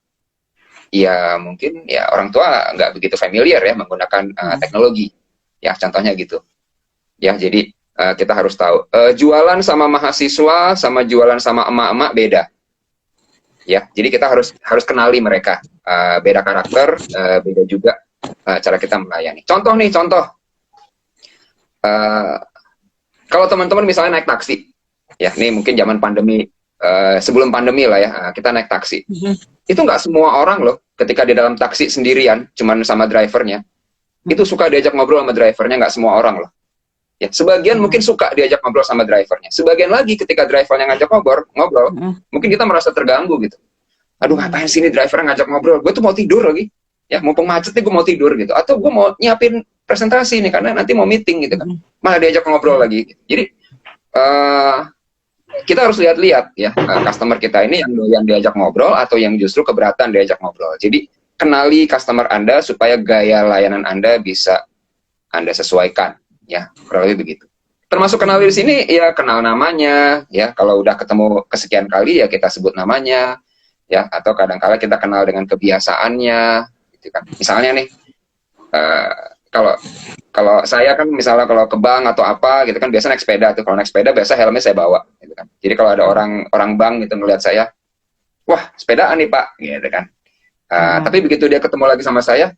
ya mungkin ya orang tua nggak begitu familiar ya menggunakan teknologi. Ya, contohnya gitu. Ya, jadi kita harus tahu. Jualan sama mahasiswa, sama jualan sama emak-emak beda. Ya, jadi kita harus kenali mereka, beda karakter, beda juga cara kita melayani. Contoh, kalau teman-teman misalnya naik taksi, ya, ini mungkin zaman pandemi, sebelum pandemi lah ya, kita naik taksi. Itu nggak semua orang loh, ketika di dalam taksi sendirian, cuman sama drivernya, itu suka diajak ngobrol sama drivernya, nggak semua orang loh. Ya, sebagian mungkin suka diajak ngobrol sama drivernya. Sebagian lagi ketika drivernya ngajak ngobrol, mungkin kita merasa terganggu gitu. Aduh, ngapain sih ini driver ngajak ngobrol? Gue tuh mau tidur lagi. Ya, mumpung macet nih gue mau tidur gitu. Atau gue mau nyiapin presentasi nih karena nanti mau meeting gitu kan. Malah diajak ngobrol lagi. Jadi kita harus lihat-lihat ya, customer kita ini yang doyan diajak ngobrol atau yang justru keberatan diajak ngobrol. Jadi kenali customer Anda supaya gaya layanan Anda bisa Anda sesuaikan, ya kurang lebih begitu. Termasuk kenali di sini ya, kenal namanya ya, kalau udah ketemu kesekian kali ya kita sebut namanya ya, atau kadang-kala kita kenal dengan kebiasaannya gitu kan. Misalnya nih, kalau kalau saya kan misalnya kalau ke bank atau apa gitu kan biasa naik sepeda tuh. Kalau naik sepeda biasa helmnya saya bawa gitu kan. Jadi kalau ada orang bank gitu ngelihat saya, wah sepedaan nih Pak gitu kan. Tapi begitu dia ketemu lagi sama saya,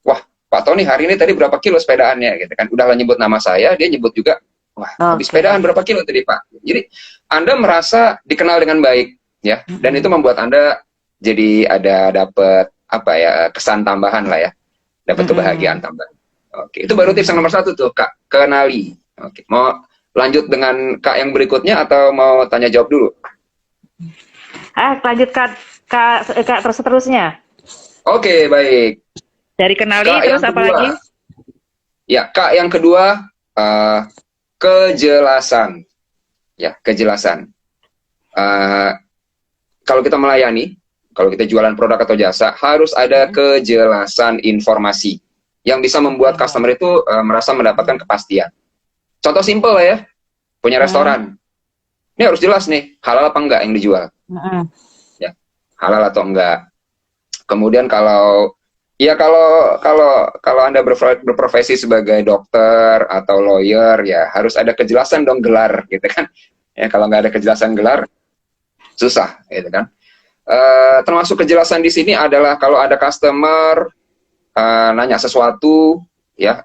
wah Pak Tony hari ini tadi berapa kilo sepedaannya gitu kan. Udah lah nyebut nama saya, dia nyebut juga, wah habis sepedaan berapa kilo tadi Pak. Jadi Anda merasa dikenal dengan baik ya, dan itu membuat Anda jadi dapat apa ya, kesan tambahan lah ya, dapat kebahagiaan tambahan. Oke, itu baru tips yang nomor 1 tuh, Kak, kenali. Oke, mau lanjut dengan Kak yang berikutnya atau mau tanya jawab dulu? Lanjut Kak terus-terusnya. Oke, baik. Dari kenali Kak terus apa lagi? Ya, Kak yang kedua, kejelasan. Ya, kejelasan. Kalau kita melayani, kalau kita jualan produk atau jasa, harus ada kejelasan informasi yang bisa membuat customer itu merasa mendapatkan kepastian. Contoh simpel lah ya, punya restoran. Ini harus jelas nih, halal apa enggak yang dijual. Ya, halal atau enggak. Kemudian kalau Anda berprofesi sebagai dokter atau lawyer, ya harus ada kejelasan dong gelar, gitu kan. Ya, kalau nggak ada kejelasan gelar, susah, gitu kan. Termasuk kejelasan di sini adalah kalau ada customer nanya sesuatu, ya,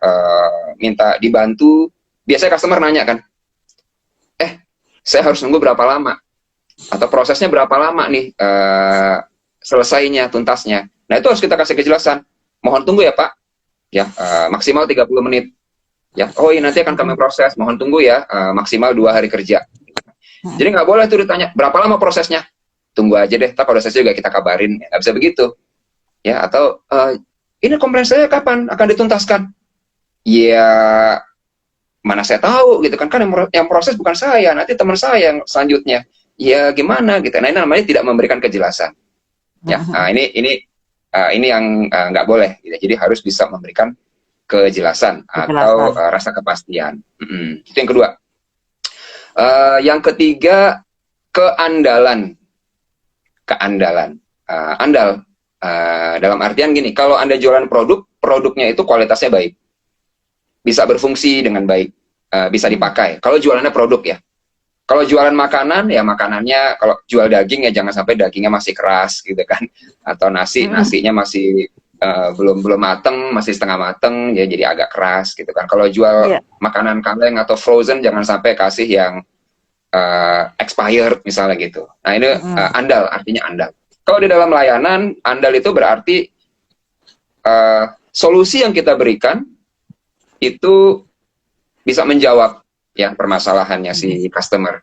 minta dibantu, biasanya customer nanya kan, saya harus nunggu berapa lama? Atau prosesnya berapa lama nih selesainya, tuntasnya? Nah, itu harus kita kasih kejelasan. Mohon tunggu ya Pak, ya, maksimal 30 menit. Ya, oh ini nanti akan kami proses, mohon tunggu ya, maksimal 2 hari kerja. Jadi nggak boleh tuh ditanya, berapa lama prosesnya? Tunggu aja deh, tak prosesnya juga kita kabarin. Nggak bisa begitu. Ya, atau ini komplain saya kapan akan dituntaskan? Ya, mana saya tahu gitu kan, yang proses bukan saya, nanti teman saya yang selanjutnya. Ya gimana gitu. Nah, ini namanya tidak memberikan kejelasan. Ya, ini yang nggak boleh gitu. Jadi harus bisa memberikan kejelasan atau rasa kepastian. Itu yang kedua. Yang ketiga, keandalan. Andal dalam artian gini, kalau Anda jualan produknya itu kualitasnya baik, bisa berfungsi dengan baik, bisa dipakai. Kalau jualannya produk ya. Kalau jualan makanan, ya makanannya, kalau jual daging ya jangan sampai dagingnya masih keras gitu kan. Atau nasinya masih belum mateng, masih setengah mateng, ya jadi agak keras gitu kan. Kalau jual makanan kaleng atau frozen, jangan sampai kasih yang expired misalnya gitu. Nah ini andal, artinya andal. Kalau di dalam layanan, andal itu berarti solusi yang kita berikan itu bisa menjawab ya permasalahannya si customer.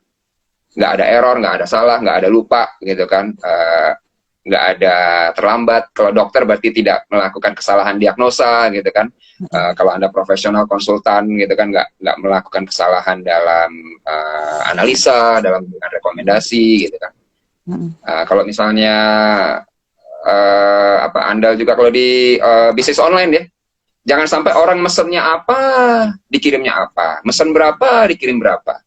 Nggak ada error, nggak ada salah, nggak ada lupa gitu kan, nggak ada terlambat. Kalau dokter berarti tidak melakukan kesalahan diagnosa gitu kan. Kalau Anda profesional konsultan gitu kan, nggak melakukan kesalahan dalam analisa, dalam rekomendasi gitu kan. Kalau misalnya andal juga kalau di bisnis online ya, jangan sampai orang mesennya apa, dikirimnya apa. Mesen berapa, dikirim berapa.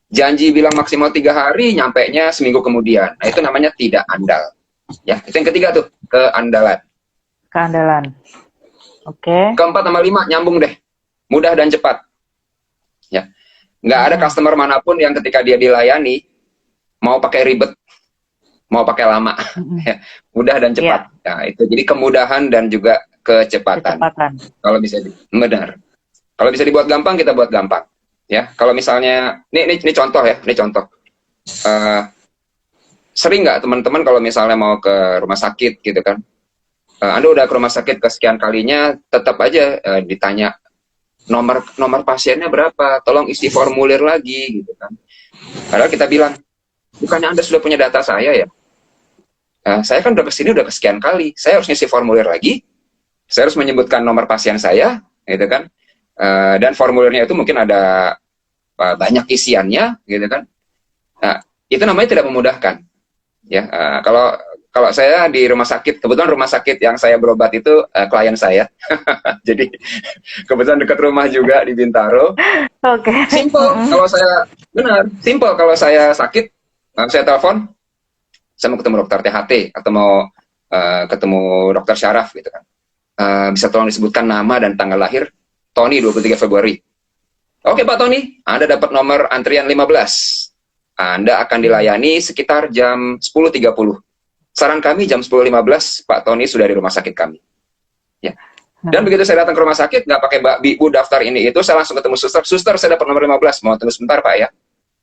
Janji bilang maksimal 3 hari, nyampainya seminggu kemudian. Nah, itu namanya tidak andal. Ya, itu yang ketiga tuh, keandalan. Keandalan. Oke. Keempat sama 5, nyambung deh. Mudah dan cepat. Ya. Nggak ada customer manapun yang ketika dia dilayani, mau pakai ribet, mau pakai lama. Mudah dan cepat. Nah, itu jadi kemudahan dan juga kecepatan. Kalau bisa benar. Kalau bisa dibuat gampang, kita buat gampang. Ya, kalau misalnya ini contoh ya, ini contoh. Sering nggak teman-teman kalau misalnya mau ke rumah sakit gitu kan? Anda udah ke rumah sakit kesekian kalinya, tetap aja ditanya nomor pasiennya berapa, tolong isi formulir lagi gitu kan. Padahal kita bilang, bukannya Anda sudah punya data saya ya? Saya kan udah kesini udah kesekian kali, saya harus ngisi formulir lagi. Saya harus menyebutkan nomor pasien saya, gitu kan, dan formulirnya itu mungkin ada banyak isiannya, gitu kan. Nah, itu namanya tidak memudahkan. Ya, kalau kalau saya di rumah sakit, kebetulan rumah sakit yang saya berobat itu klien saya, jadi kebetulan dekat rumah juga di Bintaro. Oke. Simple kalau saya benar, simple kalau saya sakit, saya telepon, saya mau ketemu dokter THT atau mau ketemu dokter syaraf gitu kan. Bisa tolong disebutkan nama dan tanggal lahir? Tony 23 Februari. Oke Pak Tony, Anda dapat nomor antrian 15. Anda akan dilayani sekitar jam 10.30. Saran kami jam 10.15 Pak Tony sudah di rumah sakit kami. Ya. Dan begitu saya datang ke rumah sakit, nggak pakai Mbak Bu daftar ini itu, saya langsung ketemu suster. Suster, saya dapat nomor 15, mau tunggu sebentar Pak ya.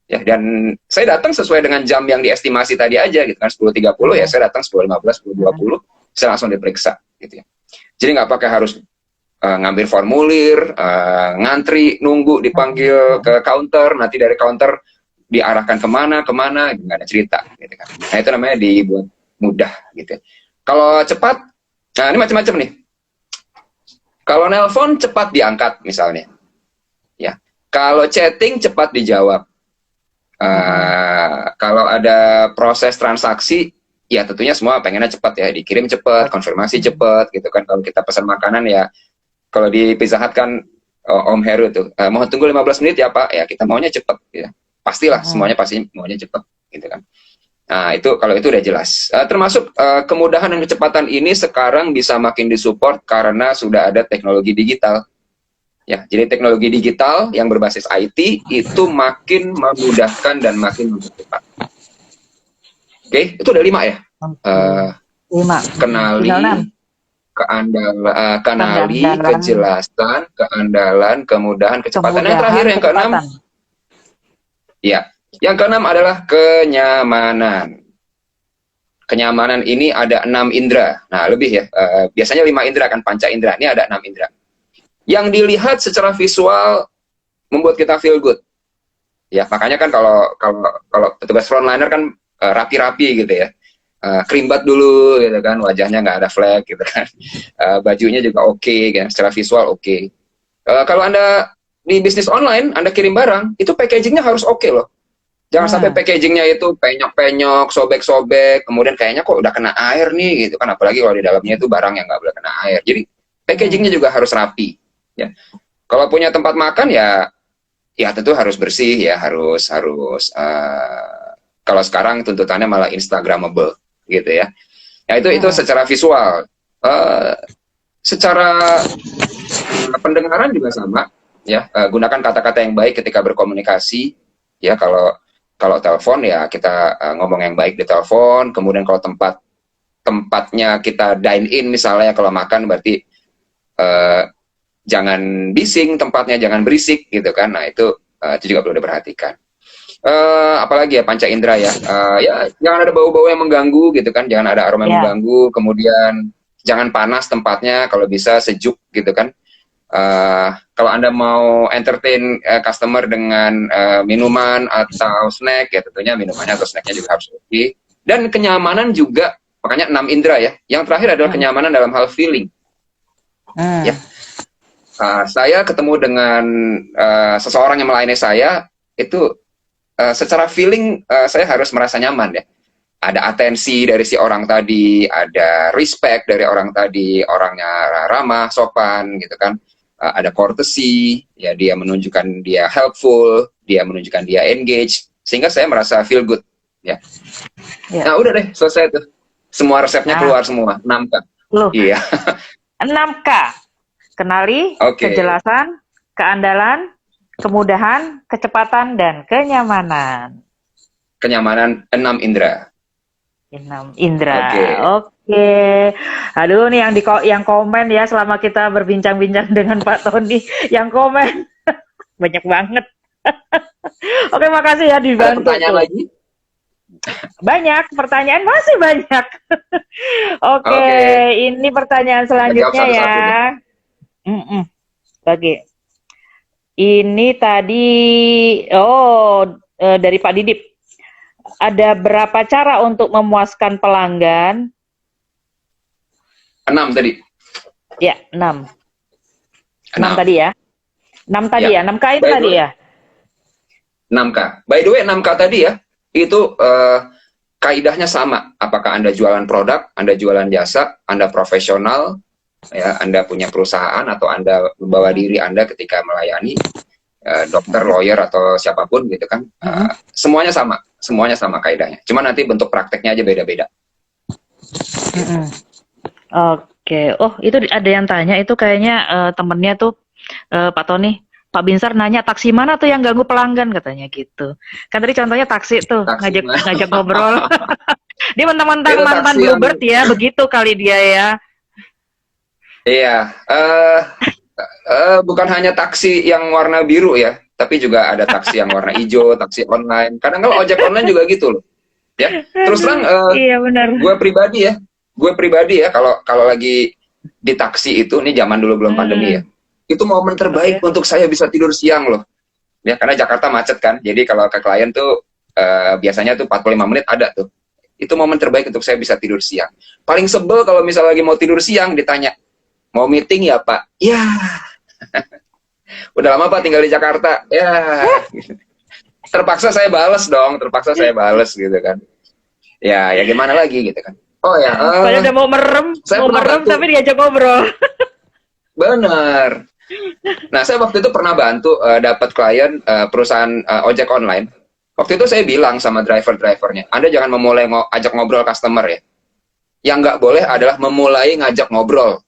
Ya, dan saya datang sesuai dengan jam yang diestimasi tadi aja gitu kan, 10.30 ya, saya datang 10.15, 10.20, saya langsung diperiksa gitu ya. Jadi nggak pakai harus ngambil formulir, ngantri, nunggu dipanggil ke counter, nanti dari counter diarahkan kemana, nggak ada cerita gitu kan. Nah itu namanya dibuat mudah gitu ya. Kalau cepat, nah ini macam-macam nih. Kalau nelpon cepat diangkat misalnya, ya. Kalau chatting cepat dijawab. Kalau ada proses transaksi, ya tentunya semua pengennya cepat ya, dikirim cepat, konfirmasi cepat gitu kan. Kalau kita pesan makanan ya, kalau di Pizza Hut kan Om Heru tuh, mohon tunggu 15 menit ya Pak, ya kita maunya cepat ya. Pastilah semuanya pasti maunya cepat gitu kan. Nah itu kalau itu udah jelas. Termasuk kemudahan dan kecepatan ini sekarang bisa makin disupport karena sudah ada teknologi digital. Ya, jadi teknologi digital yang berbasis IT itu makin memudahkan dan makin mempercepat. Oke, itu udah 5 ya. 5. Kenali, kenali, kejelasan, keandalan, kemudahan, kecepatan. Yang terakhir yang keenam, ya, yang keenam adalah kenyamanan. Kenyamanan ini ada 6 indera. Nah, lebih ya. Biasanya 5 indera kan, panca indera. Ini ada 6 indera. Yang dilihat secara visual membuat kita feel good. Ya, makanya kan kalau petugas frontliner kan rapi-rapi gitu ya. Kerimbat dulu gitu kan, wajahnya nggak ada flek gitu kan. Bajunya juga oke, kan, secara visual oke. Kalau Anda di bisnis online, Anda kirim barang, itu packagingnya harus oke loh. Jangan sampai packagingnya itu penyok-penyok, sobek-sobek, kemudian kayaknya kok udah kena air nih gitu kan, apalagi kalau di dalamnya itu barang yang nggak boleh kena air. Jadi packagingnya juga harus rapi. Ya. Kalau punya tempat makan ya tentu harus bersih ya, harus kalau sekarang tuntutannya malah Instagramable gitu ya. Ya itu secara visual. Secara pendengaran juga sama ya. Gunakan kata-kata yang baik ketika berkomunikasi ya. Kalau telepon ya kita ngomong yang baik di telepon. Kemudian kalau tempatnya kita dine in misalnya, kalau makan berarti jangan bising tempatnya, jangan berisik gitu kan. Nah itu juga perlu diperhatikan. Apalagi ya panca indera ya, ya jangan ada bau-bau yang mengganggu gitu kan, jangan ada aroma yang mengganggu. Kemudian jangan panas tempatnya, kalau bisa sejuk gitu kan. Kalau Anda mau entertain customer dengan minuman atau snack ya tentunya minumannya atau snacknya juga harus oke. Dan kenyamanan juga, makanya 6 indera ya. Yang terakhir adalah kenyamanan dalam hal feeling. Ya. Saya ketemu dengan seseorang yang melayani saya, itu secara feeling saya harus merasa nyaman ya. Ada atensi dari si orang tadi, ada respect dari orang tadi, orangnya ramah, sopan gitu kan. Ada courtesy, ya dia menunjukkan dia helpful, dia menunjukkan dia engage, sehingga saya merasa feel good ya. Nah udah deh, selesai tuh. Semua resepnya keluar semua, 6K. Iya. 6K. Kenali, kejelasan, keandalan, kemudahan, kecepatan, dan kenyamanan. Kenyamanan 6 indera. 6 indera. Oke. Aduh nih yang komen ya selama kita berbincang-bincang dengan Pak Tony, yang komen banyak banget. Oke, makasih ya dibantu. Ada pertanyaan lagi? Banyak, pertanyaan masih banyak. Oke, ini pertanyaan selanjutnya ya. Bagi ini tadi dari Pak Didip, ada berapa cara untuk memuaskan pelanggan? 6 tadi ya, 6 tadi ya, 6 tadi ya, 6K itu tadi ya, 6K. By the way 6K tadi ya, itu kaidahnya sama. Apakah Anda jualan produk, Anda jualan jasa, Anda profesional, ya, Anda punya perusahaan, atau Anda membawa diri Anda ketika melayani dokter, lawyer, atau siapapun gitu kan, semuanya sama kaidahnya. Cuma nanti bentuk prakteknya aja beda-beda. Oke, oh itu ada yang tanya itu kayaknya temennya tuh Pak Tony, Pak Binsar nanya taksi mana tuh yang ganggu pelanggan katanya gitu. Kan tadi contohnya taksi tuh Taksi ngajak ngobrol. Dia mentang-mentang itu mantan taksi yang Bluebird ya, begitu kali dia ya. iya, bukan hanya taksi yang warna biru ya, tapi juga ada taksi yang warna hijau, taksi online. Kadang kalau ojek online juga gitu loh. Ya, terus terang Iya benar. gue pribadi ya kalau lagi di taksi itu, nih zaman dulu belum pandemi ya, itu momen terbaik untuk saya bisa tidur siang loh. Ya, karena Jakarta macet kan, jadi kalau ke klien tuh biasanya tuh 45 menit ada tuh. Itu momen terbaik untuk saya bisa tidur siang. Paling sebel kalau misalnya lagi mau tidur siang ditanya, mau meeting ya Pak? Ya. Udah lama Pak tinggal di Jakarta? Ya. Terpaksa saya bales gitu kan. Ya gimana lagi gitu kan. Oh ya, Padahal udah mau merem tapi diajak ngobrol. Bener. Nah, saya waktu itu pernah bantu dapat klien perusahaan ojek online. Waktu itu saya bilang sama driver-drivernya, Anda jangan memulai ajak ngobrol customer ya. Yang nggak boleh adalah memulai ngajak ngobrol.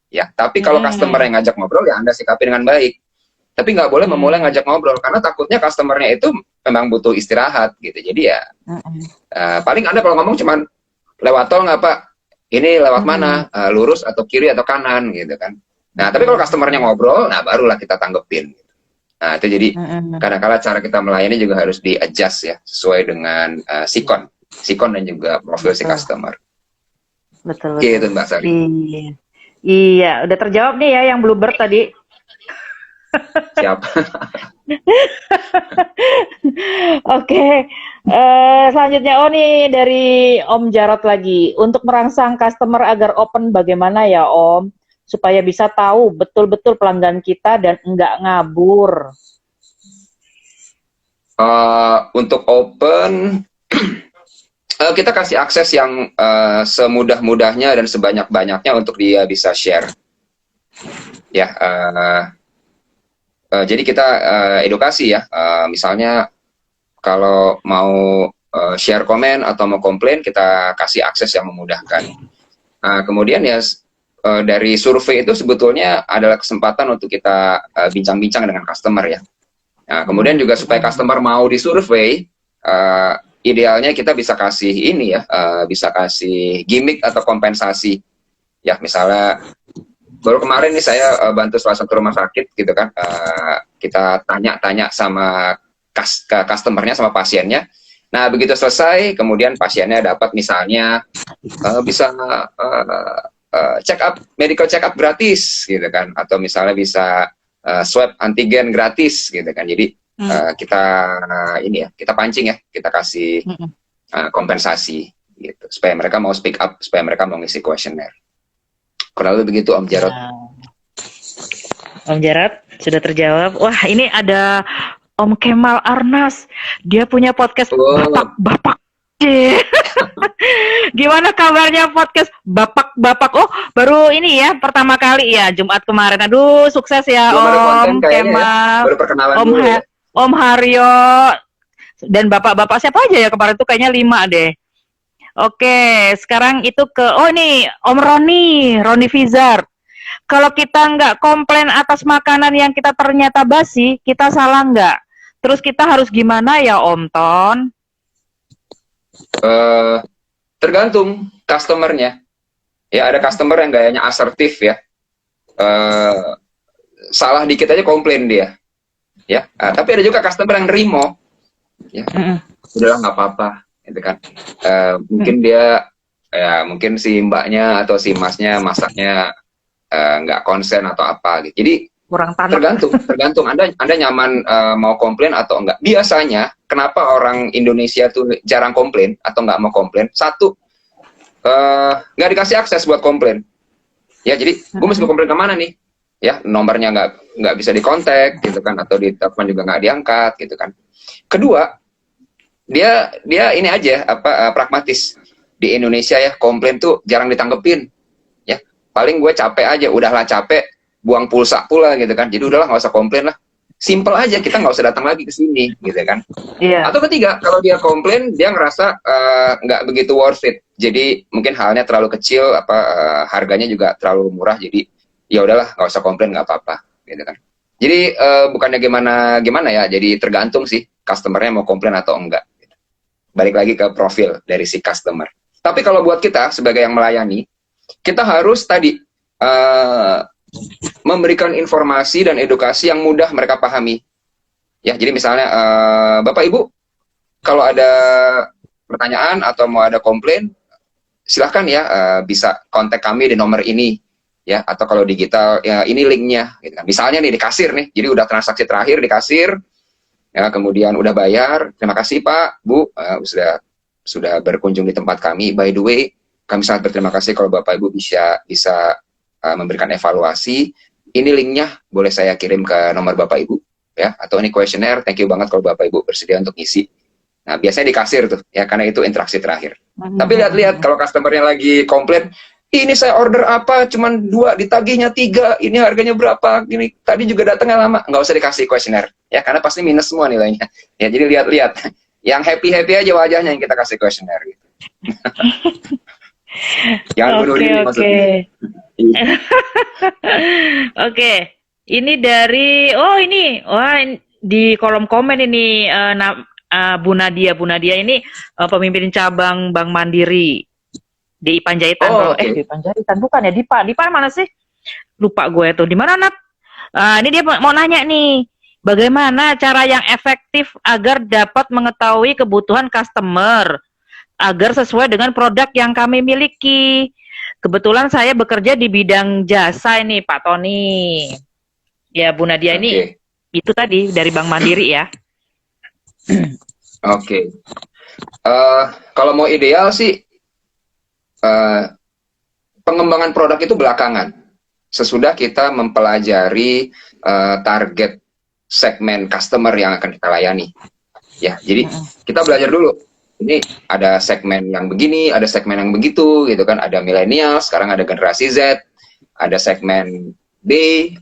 Ya, tapi kalau customer yang ngajak ngobrol ya Anda sikapi dengan baik. Tapi nggak boleh memulai ngajak ngobrol, karena takutnya customernya itu memang butuh istirahat gitu. Jadi ya paling Anda kalau ngomong cuman lewat tol nggak Pak? Ini lewat mana? Lurus atau kiri atau kanan gitu kan. Nah, tapi kalau customernya ngobrol, nah barulah kita tanggepin. Nah, itu jadi kadang-kala cara kita melayani juga harus di-adjust ya, sesuai dengan sikon dan juga profil si customer. Betul. Gitu Mbak Sari. Iya, udah terjawab nih ya yang Bluebird tadi. Siap. Oke, selanjutnya nih dari Om Jarot lagi. Untuk merangsang customer agar open bagaimana ya Om? Supaya bisa tahu betul-betul pelanggan kita dan enggak ngabur. Untuk open, kita kasih akses yang semudah-mudahnya dan sebanyak-banyaknya untuk dia bisa share. Ya, jadi kita edukasi ya, misalnya kalau mau share komen atau mau komplain, kita kasih akses yang memudahkan. Kemudian ya dari survei itu sebetulnya adalah kesempatan untuk kita bincang-bincang dengan customer ya. Nah, kemudian juga supaya customer mau disurvei, idealnya kita bisa kasih ini ya, bisa kasih gimmick atau kompensasi. Ya, misalnya baru kemarin nih saya bantu salah satu rumah sakit gitu kan, kita tanya-tanya sama customernya, sama pasiennya. Nah, begitu selesai, kemudian pasiennya dapat misalnya bisa medical check up gratis gitu kan, atau misalnya bisa swab antigen gratis gitu kan. Jadi kita ini ya, kita pancing ya, kita kasih kompensasi gitu, supaya mereka mau speak up, supaya mereka mau ngisi kuesioner. Kurang lebih begitu Om Jarot. Om Jarot sudah terjawab. Wah, ini ada Om Kemal Arnas. Dia punya podcast Bapak-Bapak. Gimana kabarnya podcast Bapak-Bapak? Oh, baru ini ya, pertama kali ya, Jumat kemarin. Aduh, sukses ya Om Kemal. Baru perkenalan Om dulu ya. Om Haryo dan Bapak-Bapak siapa aja ya kemarin tuh, kayaknya 5 deh. Oke, sekarang itu ke ini Om Roni Fizar. Kalau kita nggak komplain atas makanan yang kita ternyata basi, kita salah nggak? Terus kita harus gimana ya Om Ton? Tergantung customernya. Ya, ada customer yang gayanya asertif ya. Salah dikit aja komplain dia. Ya, tapi ada juga customer yang nerimo. Ya, udahlah nggak apa-apa. Gitu kan. Mungkin dia mungkin si mbaknya atau si masnya masaknya nggak konsen atau apa gitu. Jadi kurang tanah. tergantung Anda nyaman mau komplain atau enggak. Biasanya kenapa orang Indonesia tuh jarang komplain atau nggak mau komplain? Satu, nggak dikasih akses buat komplain. Ya, jadi gue mesti komplain kemana nih? Ya, nomornya nggak bisa dikontak gitu kan, atau di telepon juga nggak diangkat gitu kan. Kedua, dia ini aja pragmatis. Di Indonesia ya, komplain tuh jarang ditanggepin. Ya, paling gue capek aja, udahlah capek, buang pulsa pula gitu kan. Jadi udahlah nggak usah komplain lah. Simple aja, kita nggak usah datang lagi ke sini gitu kan. Iya. Atau ketiga, kalau dia komplain, dia ngerasa nggak begitu worth it. Jadi mungkin halnya terlalu kecil, harganya juga terlalu murah. Jadi ya udahlah, nggak usah komplain, nggak apa-apa, gitu kan. Jadi bukannya gimana ya. Jadi tergantung sih customernya mau komplain atau enggak. Balik lagi ke profil dari si customer. Tapi kalau buat kita sebagai yang melayani, kita harus tadi memberikan informasi dan edukasi yang mudah mereka pahami. Ya, jadi misalnya Bapak Ibu kalau ada pertanyaan atau mau ada komplain, silahkan ya bisa kontak kami di nomor ini ya, atau kalau digital ya ini linknya gitu kan. Misalnya nih di kasir nih, jadi udah transaksi terakhir di kasir ya, kemudian udah bayar, terima kasih Pak Bu sudah berkunjung di tempat kami, by the way kami sangat berterima kasih kalau Bapak Ibu bisa memberikan evaluasi, ini linknya boleh saya kirim ke nomor Bapak Ibu ya, atau ini kuesioner, thank you banget kalau Bapak Ibu bersedia untuk ngisi. Nah, biasanya di kasir tuh, ya karena itu interaksi terakhir. Tapi lihat-lihat kalau customernya lagi komplain, ini saya order apa, cuman 2, ditagihnya 3, ini harganya berapa, ini tadi juga datangnya lama, nggak usah dikasih kuesioner, ya karena pasti minus semua nilainya. Ya jadi lihat-lihat, yang happy-happy aja wajahnya yang kita kasih kuesioner gitu. Jangan bunuh diri maksudnya. Oke, ini dari di kolom komen ini Bu Nadia ini pemimpin cabang Bank Mandiri di Panjaitan. Di Panjaitan bukan ya, Dipa mana sih? Lupa gue tuh. Di mana, Nat? Ini dia mau nanya nih, bagaimana cara yang efektif agar dapat mengetahui kebutuhan customer agar sesuai dengan produk yang kami miliki. Kebetulan saya bekerja di bidang jasa ini, Pak Tony. Ya, Bu Nadia ini itu tadi dari Bank Mandiri ya. Oke. Kalau mau ideal sih pengembangan produk itu belakangan. Sesudah kita mempelajari target segmen customer yang akan kita layani. Ya, jadi kita belajar dulu. Ini ada segmen yang begini, ada segmen yang begitu, gitu kan. Ada milenial, sekarang ada generasi Z, ada segmen B,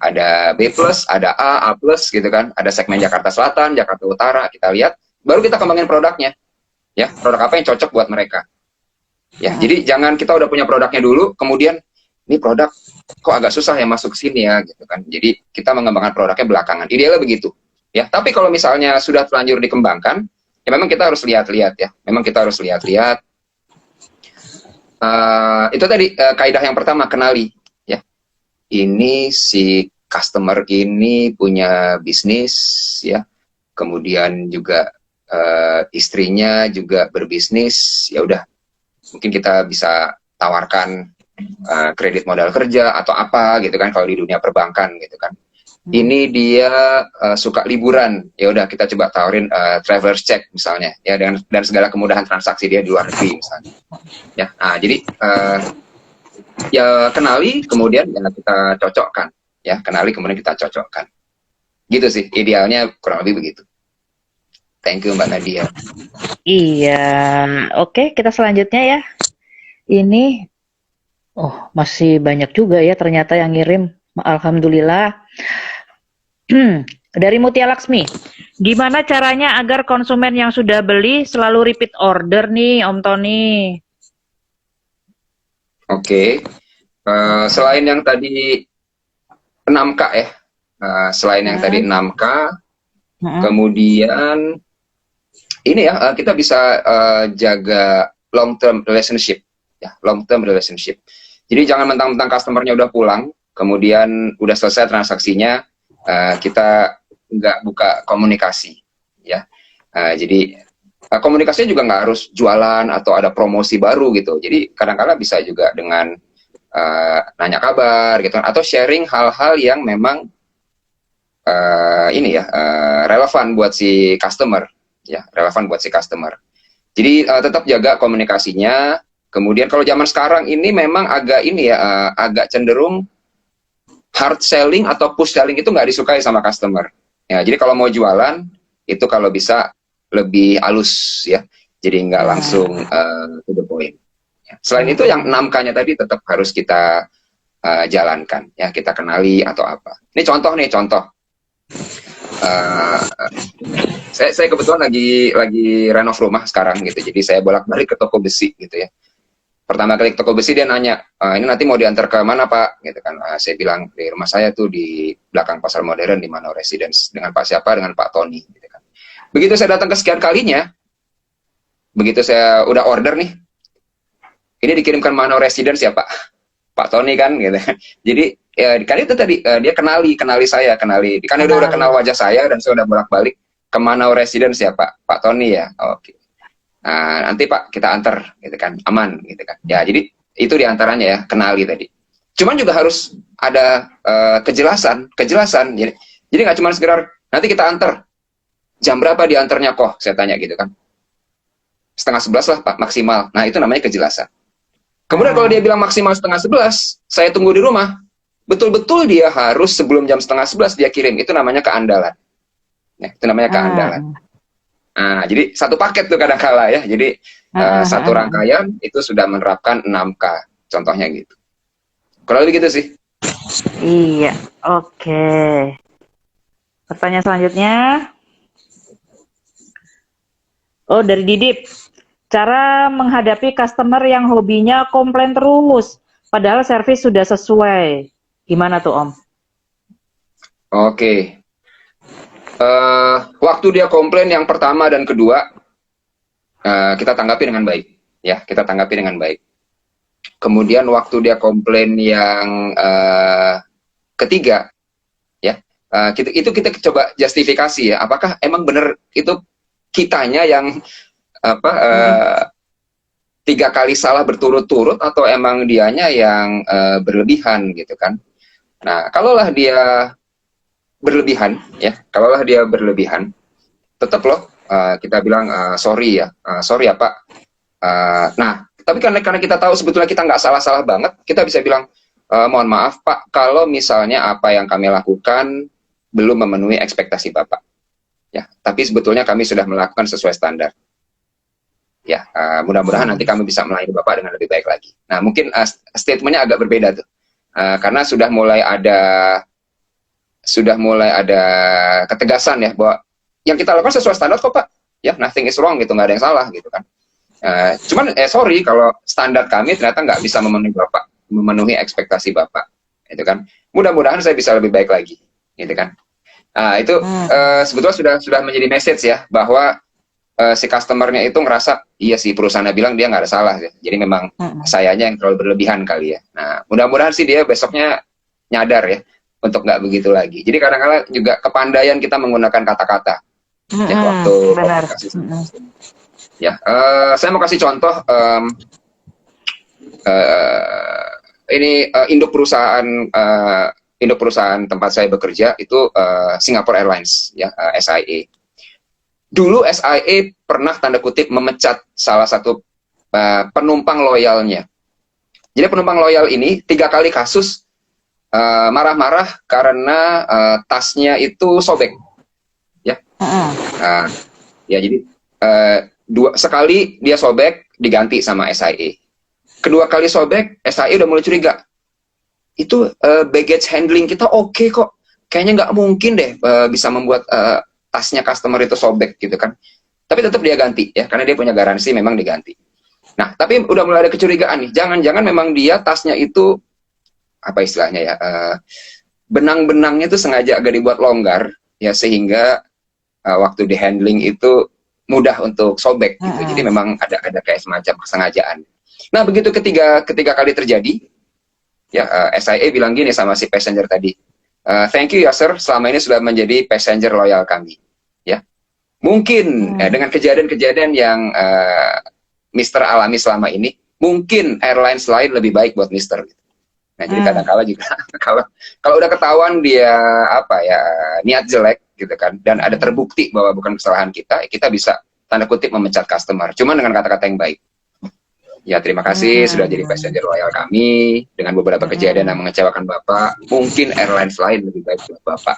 ada B+, ada A+, gitu kan. Ada segmen Jakarta Selatan, Jakarta Utara, kita lihat. Baru kita kembangin produknya. Ya, produk apa yang cocok buat mereka. Ya, jadi jangan kita udah punya produknya dulu, kemudian ini produk kok agak susah ya masuk sini ya, gitu kan. Jadi kita mengembangkan produknya belakangan. Idealnya begitu. Ya, tapi kalau misalnya sudah terlanjur dikembangkan, ya memang kita harus lihat-lihat ya. Memang kita harus lihat-lihat. Itu tadi kaidah yang pertama, kenali ya. Ini si customer ini punya bisnis ya. Kemudian juga istrinya juga berbisnis, ya udah. Mungkin kita bisa tawarkan kredit modal kerja atau apa gitu kan kalau di dunia perbankan gitu kan. Ini dia suka liburan, ya udah kita coba tawarin traveler's check misalnya ya, dan segala kemudahan transaksi dia di luar negeri misalnya ya. Nah, jadi ya kenali kemudian ya kita cocokkan ya, kenali kemudian kita cocokkan gitu sih idealnya, kurang lebih begitu. Thank you Mbak Nadia. Iya, oke, kita selanjutnya ya. Ini masih banyak juga ya ternyata yang ngirim. Alhamdulillah. Dari Mutia Laksmi, gimana caranya agar konsumen yang sudah beli selalu repeat order nih, Om Tony? Oke. Selain yang tadi 6K ya, selain yang tadi 6K, kemudian ini ya kita bisa jaga long term relationship ya, long term relationship. Jadi jangan mentang-mentang customernya udah pulang, kemudian udah selesai transaksinya, kita nggak buka komunikasi ya. Jadi komunikasinya juga nggak harus jualan atau ada promosi baru gitu. Jadi kadang-kadang bisa juga dengan nanya kabar gitu, atau sharing hal-hal yang memang relevan buat si customer ya, relevan buat si customer. Jadi tetap jaga komunikasinya. Kemudian kalau zaman sekarang ini memang agak agak cenderung hard selling atau push selling itu nggak disukai sama customer. Ya, jadi kalau mau jualan itu kalau bisa lebih halus ya. Jadi nggak langsung to the point. Ya. Selain itu yang 6K-nya tadi tetap harus kita jalankan ya, kita kenali atau apa. Ini contoh nih, contoh. Uh, saya kebetulan lagi renov rumah sekarang gitu, jadi saya bolak-balik ke toko besi gitu ya. Pertama kali ke toko besi dia nanya, ini nanti mau diantar ke mana Pak? Gitu kan. Saya bilang di rumah saya tuh di belakang Pasar Modern di Mano Residence dengan Pak siapa, dengan Pak Tony. Gitu kan. Begitu saya datang ke sekian kalinya, begitu saya udah order nih, ini dikirimkan Mano Residence ya Pak, Pak Tony kan gitu. Jadi ya, kan itu tadi dia kenali saya, kenali. Kan dia udah kenal wajah saya dan saya udah bolak-balik ke Mano Residence ya Pak Tony ya. Oke. Nah, nanti Pak kita antar gitu kan, aman gitu kan. Ya, jadi itu diantaranya ya, kenali tadi. Cuman juga harus ada kejelasan. Jadi nggak cuma sekedar nanti kita antar. Jam berapa diantarnya kok? Saya tanya gitu kan. 10:30 lah Pak maksimal. Nah, itu namanya kejelasan. Kemudian kalau dia bilang maksimal 10:30, saya tunggu di rumah. Betul-betul dia harus sebelum jam 10:30 dia kirim. Itu namanya keandalan. Ya, itu namanya keandalan. Nah, jadi satu paket tuh kadang-kala ya. Jadi satu rangkaian itu sudah menerapkan 6K. Contohnya gitu. Kurang lebih gitu sih. Iya, oke. Pertanyaan selanjutnya. Oh, dari Didip. Cara menghadapi customer yang hobinya komplain terus, padahal servis sudah sesuai. Gimana tuh, Om? Oke. Waktu dia komplain yang pertama dan kedua, kita tanggapi dengan baik. Ya, kita tanggapi dengan baik. Kemudian waktu dia komplain yang ketiga, ya, itu kita coba justifikasi ya. Apakah emang benar itu kitanya yang 3 kali salah berturut-turut atau emang dianya yang berlebihan gitu kan? Nah, kalaulah dia berlebihan, ya, kalaulah dia berlebihan, tetap loh kita bilang sorry ya, sorry ya Pak. Nah, tapi karena kita tahu sebetulnya kita nggak salah-salah banget, kita bisa bilang mohon maaf Pak, kalau misalnya apa yang kami lakukan belum memenuhi ekspektasi Bapak. Ya, tapi sebetulnya kami sudah melakukan sesuai standar. Ya, mudah-mudahan nanti kami bisa melayani Bapak dengan lebih baik lagi. Nah, mungkin statementnya agak berbeda tuh, karena sudah mulai ada ketegasan ya bahwa yang kita lakukan sesuai standar kok Pak. Ya, nothing is wrong gitu, nggak ada yang salah gitu kan. Cuman sorry kalau standar kami ternyata nggak bisa memenuhi ekspektasi Bapak, itu kan. Mudah-mudahan saya bisa lebih baik lagi, gitu kan. Itu sebetulnya sudah menjadi message ya bahwa si customernya itu ngerasa iya sih perusahaannya bilang dia nggak ada salah ya. Jadi memang sayanya yang terlalu berlebihan kali ya. Nah, mudah-mudahan sih dia besoknya nyadar ya untuk nggak begitu lagi. Jadi kadang-kadang juga kepandaian kita menggunakan kata-kata ya waktu komunikasi. Ya, saya mau kasih contoh. Ini induk perusahaan tempat saya bekerja itu Singapore Airlines ya, SIA. Dulu SIA pernah tanda kutip memecat salah satu penumpang loyalnya. Jadi penumpang loyal ini 3 kali kasus marah-marah karena tasnya itu sobek. Ya. Ya jadi sekali dia sobek diganti sama SIA. Kedua kali sobek SIA udah mulai curiga. Itu baggage handling kita oke kok. Kayaknya nggak mungkin deh bisa membuat tasnya customer itu sobek gitu kan. Tapi tetap dia ganti ya, karena dia punya garansi memang diganti. Nah, tapi udah mulai ada kecurigaan nih. Jangan-jangan memang dia tasnya itu apa istilahnya ya? Benang-benangnya itu sengaja agak dibuat longgar ya, sehingga waktu di handling itu mudah untuk sobek gitu. Jadi memang ada kayak semacam kesengajaan. Nah, begitu ketiga kali terjadi, ya SIA bilang gini sama si passenger tadi, thank you ya sir, selama ini sudah menjadi passenger loyal kami. Ya, mungkin dengan kejadian-kejadian yang Mister alami selama ini, mungkin airlines lain lebih baik buat Mister. Nah, jadi kadang-kala juga kalau udah ketahuan dia niat jelek gitu kan, dan ada terbukti bahwa bukan kesalahan kita, kita bisa tanda kutip memecat customer, cuman dengan kata-kata yang baik. Ya, terima kasih sudah jadi passenger loyal kami. Dengan beberapa kejadian yang mengecewakan Bapak, mungkin airlines lain lebih baik buat Bapak.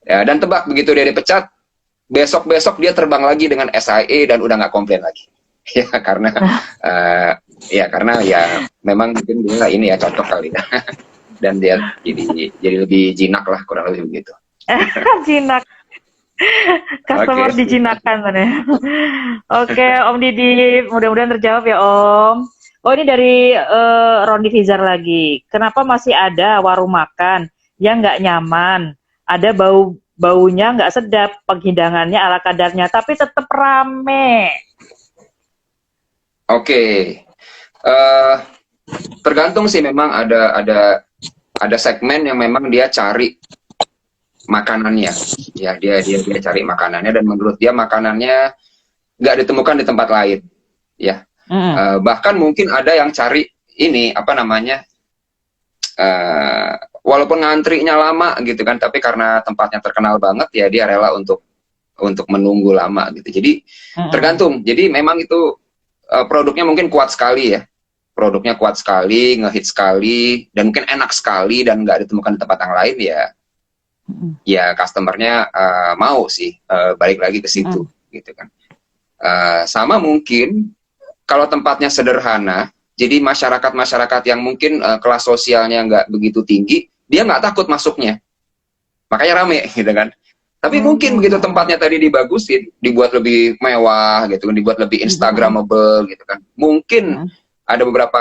Ya, dan tebak begitu dia dipecat, besok dia terbang lagi dengan SIA dan udah nggak komplain lagi. Ya karena karena memang mungkin dia ini ya cocok kali ya. Dan dia jadi lebih jinak lah, kurang lebih begitu. Jinak. Customer Oke. dijinakkan ya. Oke, Om Didi, mudah-mudahan terjawab ya Om. Oh ini dari Rondi Fizar lagi. Kenapa masih ada warung makan yang nggak nyaman? Ada baunya nggak sedap, penghidangannya ala kadarnya, tapi tetap rame. Oke. Eh, Tergantung sih, memang ada segmen yang memang dia cari makanannya, ya dia cari makanannya, dan menurut dia makanannya nggak ditemukan di tempat lain, ya. Bahkan mungkin ada yang cari ini apa namanya, walaupun ngantrinya lama gitu kan, tapi karena tempatnya terkenal banget ya dia rela untuk menunggu lama gitu. Jadi tergantung. Jadi memang itu produknya mungkin kuat sekali ya. Produknya kuat sekali, ngehit sekali, dan mungkin enak sekali dan nggak ditemukan di tempat yang lain, ya customernya mau sih balik lagi ke situ, gitu kan. Sama mungkin kalau tempatnya sederhana, jadi masyarakat yang mungkin kelas sosialnya nggak begitu tinggi, dia nggak takut masuknya, makanya rame gitu kan. Tapi mungkin begitu tempatnya tadi dibagusin, dibuat lebih mewah gitu kan, dibuat lebih instagramable gitu kan, mungkin ada beberapa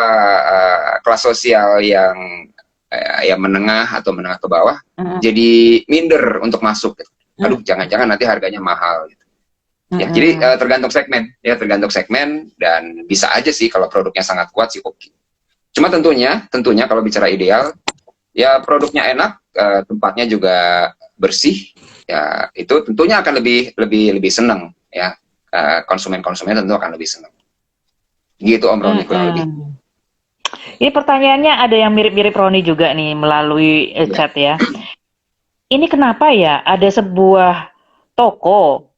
kelas sosial yang menengah atau menengah ke bawah jadi minder untuk masuk gitu. Aduh, jangan-jangan nanti harganya mahal gitu. Ya, jadi tergantung segmen, dan bisa aja sih kalau produknya sangat kuat sih oke. Cuma tentunya kalau bicara ideal, ya produknya enak, tempatnya juga bersih, ya itu tentunya akan lebih senang ya. Konsumen-konsumennya tentu akan lebih senang. Gitu Om Roni kurang lebih. Ini pertanyaannya ada yang mirip-mirip Roni juga nih melalui chat ya. Ini kenapa ya ada sebuah toko,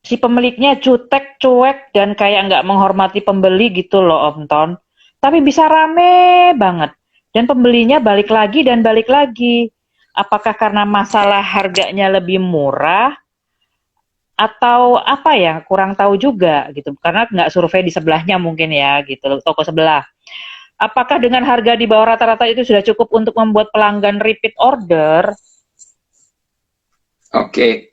si pemiliknya jutek, cuek, dan kayak nggak menghormati pembeli gitu loh Om Ton. Tapi bisa rame banget. Dan pembelinya balik lagi dan balik lagi. Apakah karena masalah harganya lebih murah? Atau apa ya, kurang tahu juga gitu. Karena nggak survei di sebelahnya mungkin ya gitu, toko sebelah. Apakah dengan harga di bawah rata-rata itu sudah cukup untuk membuat pelanggan repeat order? Oke.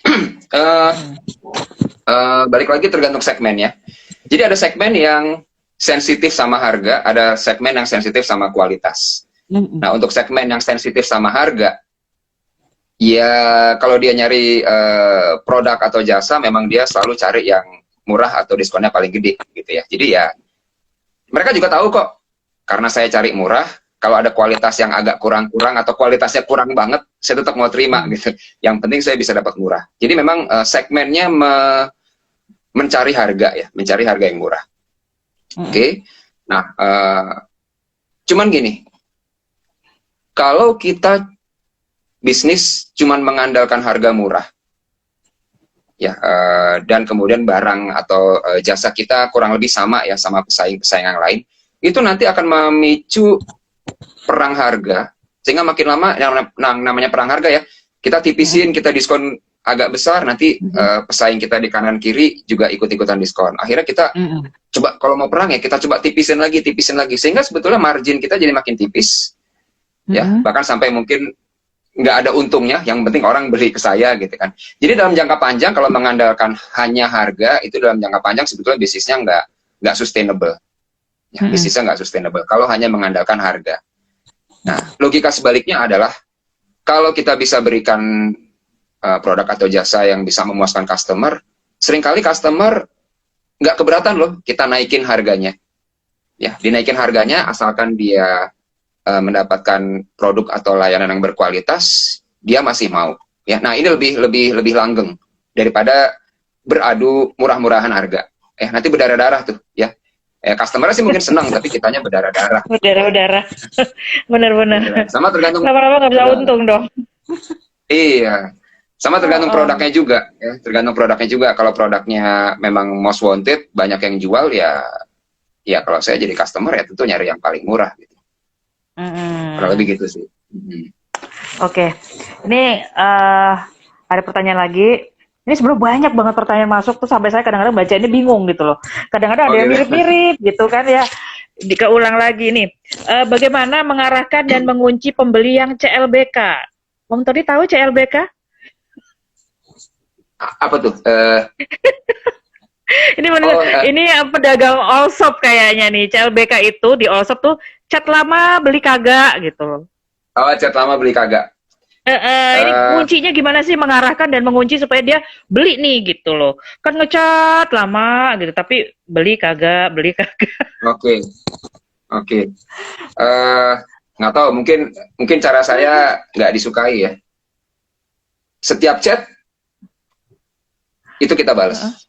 Balik lagi tergantung segmen ya. Jadi ada segmen yang sensitif sama harga, ada segmen yang sensitif sama kualitas. Nah, untuk segmen yang sensitif sama harga, ya kalau dia nyari produk atau jasa, memang dia selalu cari yang murah atau diskonnya paling gede gitu ya. Jadi ya mereka juga tahu kok, karena saya cari murah, kalau ada kualitas yang agak kurang-kurang atau kualitasnya kurang banget, saya tetap mau terima gitu. Yang penting saya bisa dapat murah. Jadi memang segmennya mencari harga ya, mencari harga yang murah. Oke. Nah, cuman gini, kalau kita bisnis cuman mengandalkan harga murah, ya, dan kemudian barang atau jasa kita kurang lebih sama ya sama pesaing-pesaing yang lain, itu nanti akan memicu perang harga, sehingga makin lama yang namanya perang harga ya, kita tipisin, kita diskon agak besar, nanti pesaing kita di kanan kiri juga ikut-ikutan diskon. Akhirnya kita coba, kalau mau perang ya kita coba tipisin lagi, sehingga sebetulnya margin kita jadi makin tipis, ya, bahkan sampai mungkin nggak ada untungnya, yang penting orang beli ke saya gitu kan. Jadi dalam jangka panjang kalau mengandalkan hanya harga, itu dalam jangka panjang sebetulnya bisnisnya nggak sustainable. Ya, bisnisnya nggak sustainable kalau hanya mengandalkan harga. Nah, logika sebaliknya adalah kalau kita bisa berikan produk atau jasa yang bisa memuaskan customer, seringkali customer nggak keberatan loh kita naikin harganya. Ya, dinaikin harganya asalkan dia mendapatkan produk atau layanan yang berkualitas, dia masih mau. Ya, nah ini lebih langgeng daripada beradu murah-murahan harga. Nanti berdarah-darah tuh, ya. Customer sih mungkin senang, tapi kitanya berdarah-darah. Berdarah-darah. Bener-bener. Sama tergantung. Lama-lama nggak bisa untung dong. Iya. Sama tergantung produknya juga. Ya. Tergantung produknya juga. Kalau produknya memang most wanted, banyak yang jual, ya kalau saya jadi customer ya tentu nyari yang paling murah. Gitu. Kurang lebih gitu sih. Oke. Ini ada pertanyaan lagi. Ini sebenarnya banyak banget pertanyaan masuk tuh sampai saya kadang-kadang baca ini bingung gitu loh. Kadang-kadang Oh ada yang gitu. mirip-mirip gitu kan ya. Dikeulang lagi nih. Bagaimana mengarahkan dan mengunci pembeli yang CLBK? Om tadi tahu CLBK? Apa tuh? Ini Oh, ini pedagang all shop kayaknya nih. CLBK itu di all shop tuh cat lama beli kagak gitu loh. oh, cat lama beli kagak. Ini Eh, kuncinya gimana sih mengarahkan dan mengunci supaya dia beli nih gitu loh. Kan ngecat lama gitu tapi beli kagak, beli kagak. oke, oke. Eh, nggak tahu, mungkin mungkin cara saya nggak disukai ya. Setiap chat itu kita balas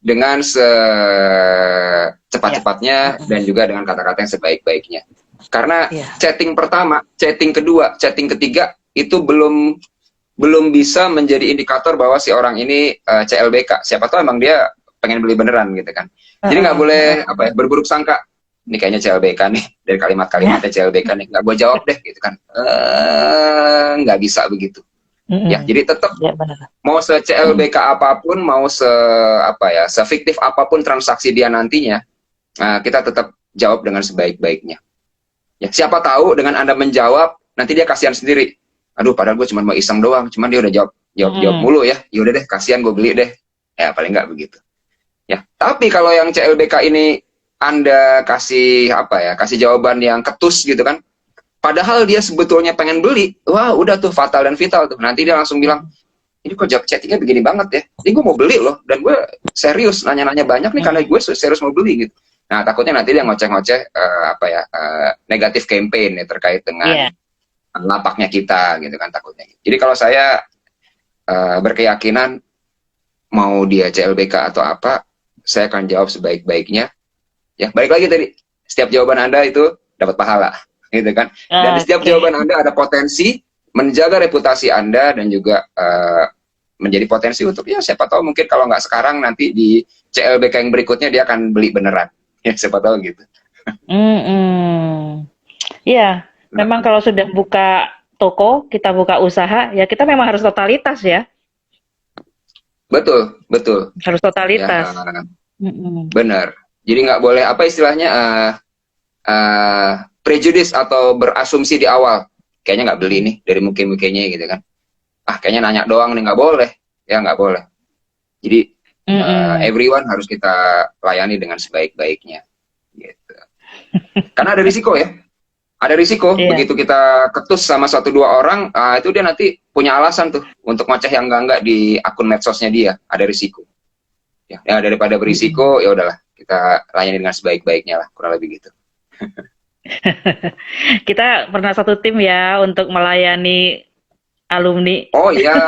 dengan secepat-cepatnya dan juga dengan kata-kata yang sebaik-baiknya. Karena Iya. chatting pertama, chatting kedua, chatting ketiga itu belum bisa menjadi indikator bahwa si orang ini CLBK. Siapa tahu emang dia pengen beli beneran gitu kan. Jadi nggak boleh apa ya, berburuk sangka. Ini kayaknya CLBK nih, dari kalimat-kalimatnya CLBK nih. Nggak gue jawab deh gitu kan. Nggak bisa begitu. Ya, jadi tetap Ya benar. mau se-CLBK apapun, mau se-fiktif apapun transaksi dia nantinya, kita tetap jawab dengan sebaik-baiknya. Ya, siapa tahu dengan Anda menjawab, nanti dia kasihan sendiri. Aduh, padahal gue cuma mau iseng doang, cuman dia udah jawab mulu ya. Yaudah deh, kasihan gue beli deh. Ya, paling nggak begitu. Ya, tapi kalau yang CLBK ini Anda kasih kasih jawaban yang ketus gitu kan. Padahal dia sebetulnya pengen beli, wah udah tuh fatal dan vital tuh. Nanti dia langsung bilang, ini kok jawab chattingnya begini banget ya. Ini gue mau beli loh, dan gue serius nanya-nanya banyak nih karena gue serius mau beli gitu. Nah takutnya nanti dia ngoceh-ngoceh negatif campaign ya terkait dengan lapaknya kita gitu kan takutnya. Jadi kalau saya berkeyakinan mau dia CLBK atau apa, saya akan jawab sebaik-baiknya. Ya balik lagi tadi, setiap jawaban Anda itu dapat pahala, gitu kan. Dan di setiap jawaban Anda ada potensi menjaga reputasi Anda dan juga menjadi potensi untuk ya siapa tahu mungkin kalau nggak sekarang nanti di CLBK yang berikutnya dia akan beli beneran. Ya siapa tahu gitu. Iya, memang kalau sudah buka toko, kita buka usaha, ya kita memang harus totalitas ya. Betul, betul. Harus Ya, totalitas. benar. Jadi nggak boleh apa istilahnya prejudice atau berasumsi di awal. Kayaknya nggak beli nih dari mungkin-mungkinnya gitu kan. Kayaknya nanya doang nih, nggak boleh. Ya nggak boleh. Jadi everyone harus kita layani dengan sebaik-baiknya. Gitu. Karena ada risiko ya. Ada risiko begitu kita ketus sama 1-2 orang, itu dia nanti punya alasan tuh untuk ngoceh yang enggak di akun medsosnya dia. Ada risiko. Ya daripada berisiko, ya udahlah kita layani dengan sebaik-baiknya lah, kurang lebih gitu. Kita pernah satu tim ya untuk melayani alumni. Oh iya,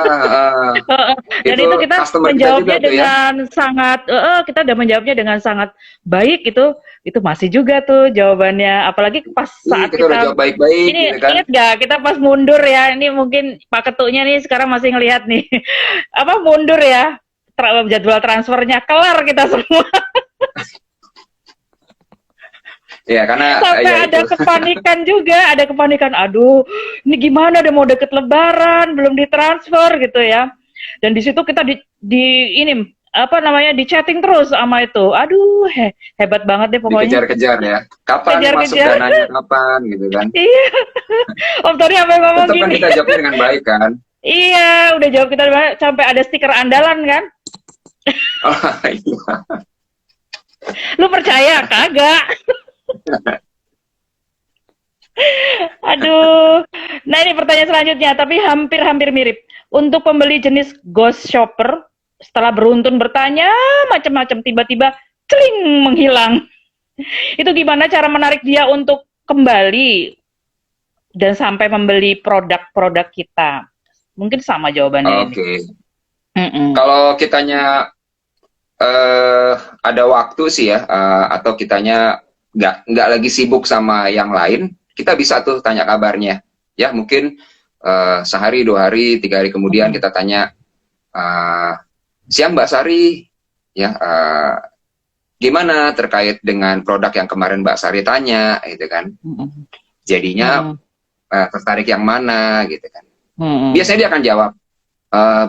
Dan itu kita menjawabnya kita dengan sangat, kita udah menjawabnya dengan sangat baik itu masih juga tuh jawabannya. Apalagi pas saat kita udah jawab baik-baik, ini gitu kan? ingat gak kita pas mundur ya, ini mungkin Pak Ketunya nih sekarang masih ngelihat nih, apa mundur ya, jadwal transfernya kelar kita semua. Ya, karena sampai ada kepanikan juga, ada kepanikan. Aduh, ini gimana? Udah mau deket Lebaran, belum ditransfer gitu ya. Dan di situ kita di chatting terus sama itu. Aduh, hebat banget deh pokoknya. Dikejar-kejar ya. Kapan masuk dananya, kapan gitu kan? Iya. Om Tori sampai ngomong tetap gini. Kan kita jawabnya dengan baik kan? Iya, udah jawab kita sampai ada stiker andalan kan? Oh, iya. Lu percaya? Kagak. Aduh. Nah ini pertanyaan selanjutnya, tapi hampir mirip. Untuk pembeli jenis ghost shopper, setelah beruntun bertanya macam-macam, tiba-tiba celing menghilang. Itu gimana cara menarik dia untuk kembali dan sampai membeli produk-produk kita? Mungkin sama jawabannya. Oke. Kalau kitanya ada waktu sih ya, atau kitanya nggak lagi sibuk sama yang lain, kita bisa tuh tanya kabarnya. Ya mungkin sehari, 2 hari, 3 hari kemudian kita tanya, siang Mbak Sari, ya gimana terkait dengan produk yang kemarin Mbak Sari tanya, gitu kan? Jadinya tertarik yang mana, gitu kan? Biasanya dia akan jawab.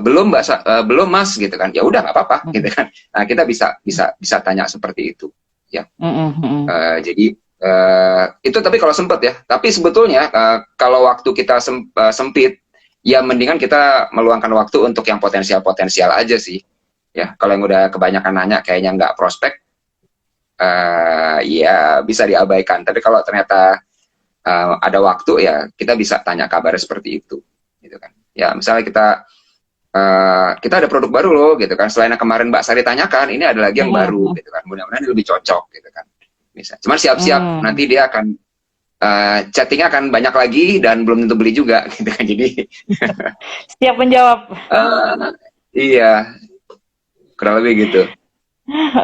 belum mbak, belum mas gitu kan, ya udah nggak apa-apa Mm, gitu kan. Nah kita bisa bisa bisa tanya seperti itu ya. mm, mm. Jadi itu tapi kalau sempet ya. Tapi sebetulnya kalau waktu kita sempit, ya mendingan kita meluangkan waktu untuk yang potensial-potensial aja sih. Ya, kalau yang udah kebanyakan nanya kayaknya nggak prospek, ya bisa diabaikan. Tapi kalau ternyata ada waktu ya kita bisa tanya kabar seperti itu, gitu kan. Ya misalnya kita ada produk baru loh, gitu kan. Selain yang kemarin Mbak Sari tanyakan, ini ada lagi yang Mm, baru, mm, gitu kan. Mudah-mudahan lebih cocok, gitu kan. Bisa. Cuman siap-siap mm. nanti dia akan chattingnya akan banyak lagi dan belum tentu beli juga, gitu kan. Jadi Siap menjawab. uh, iya kurang lebih gitu.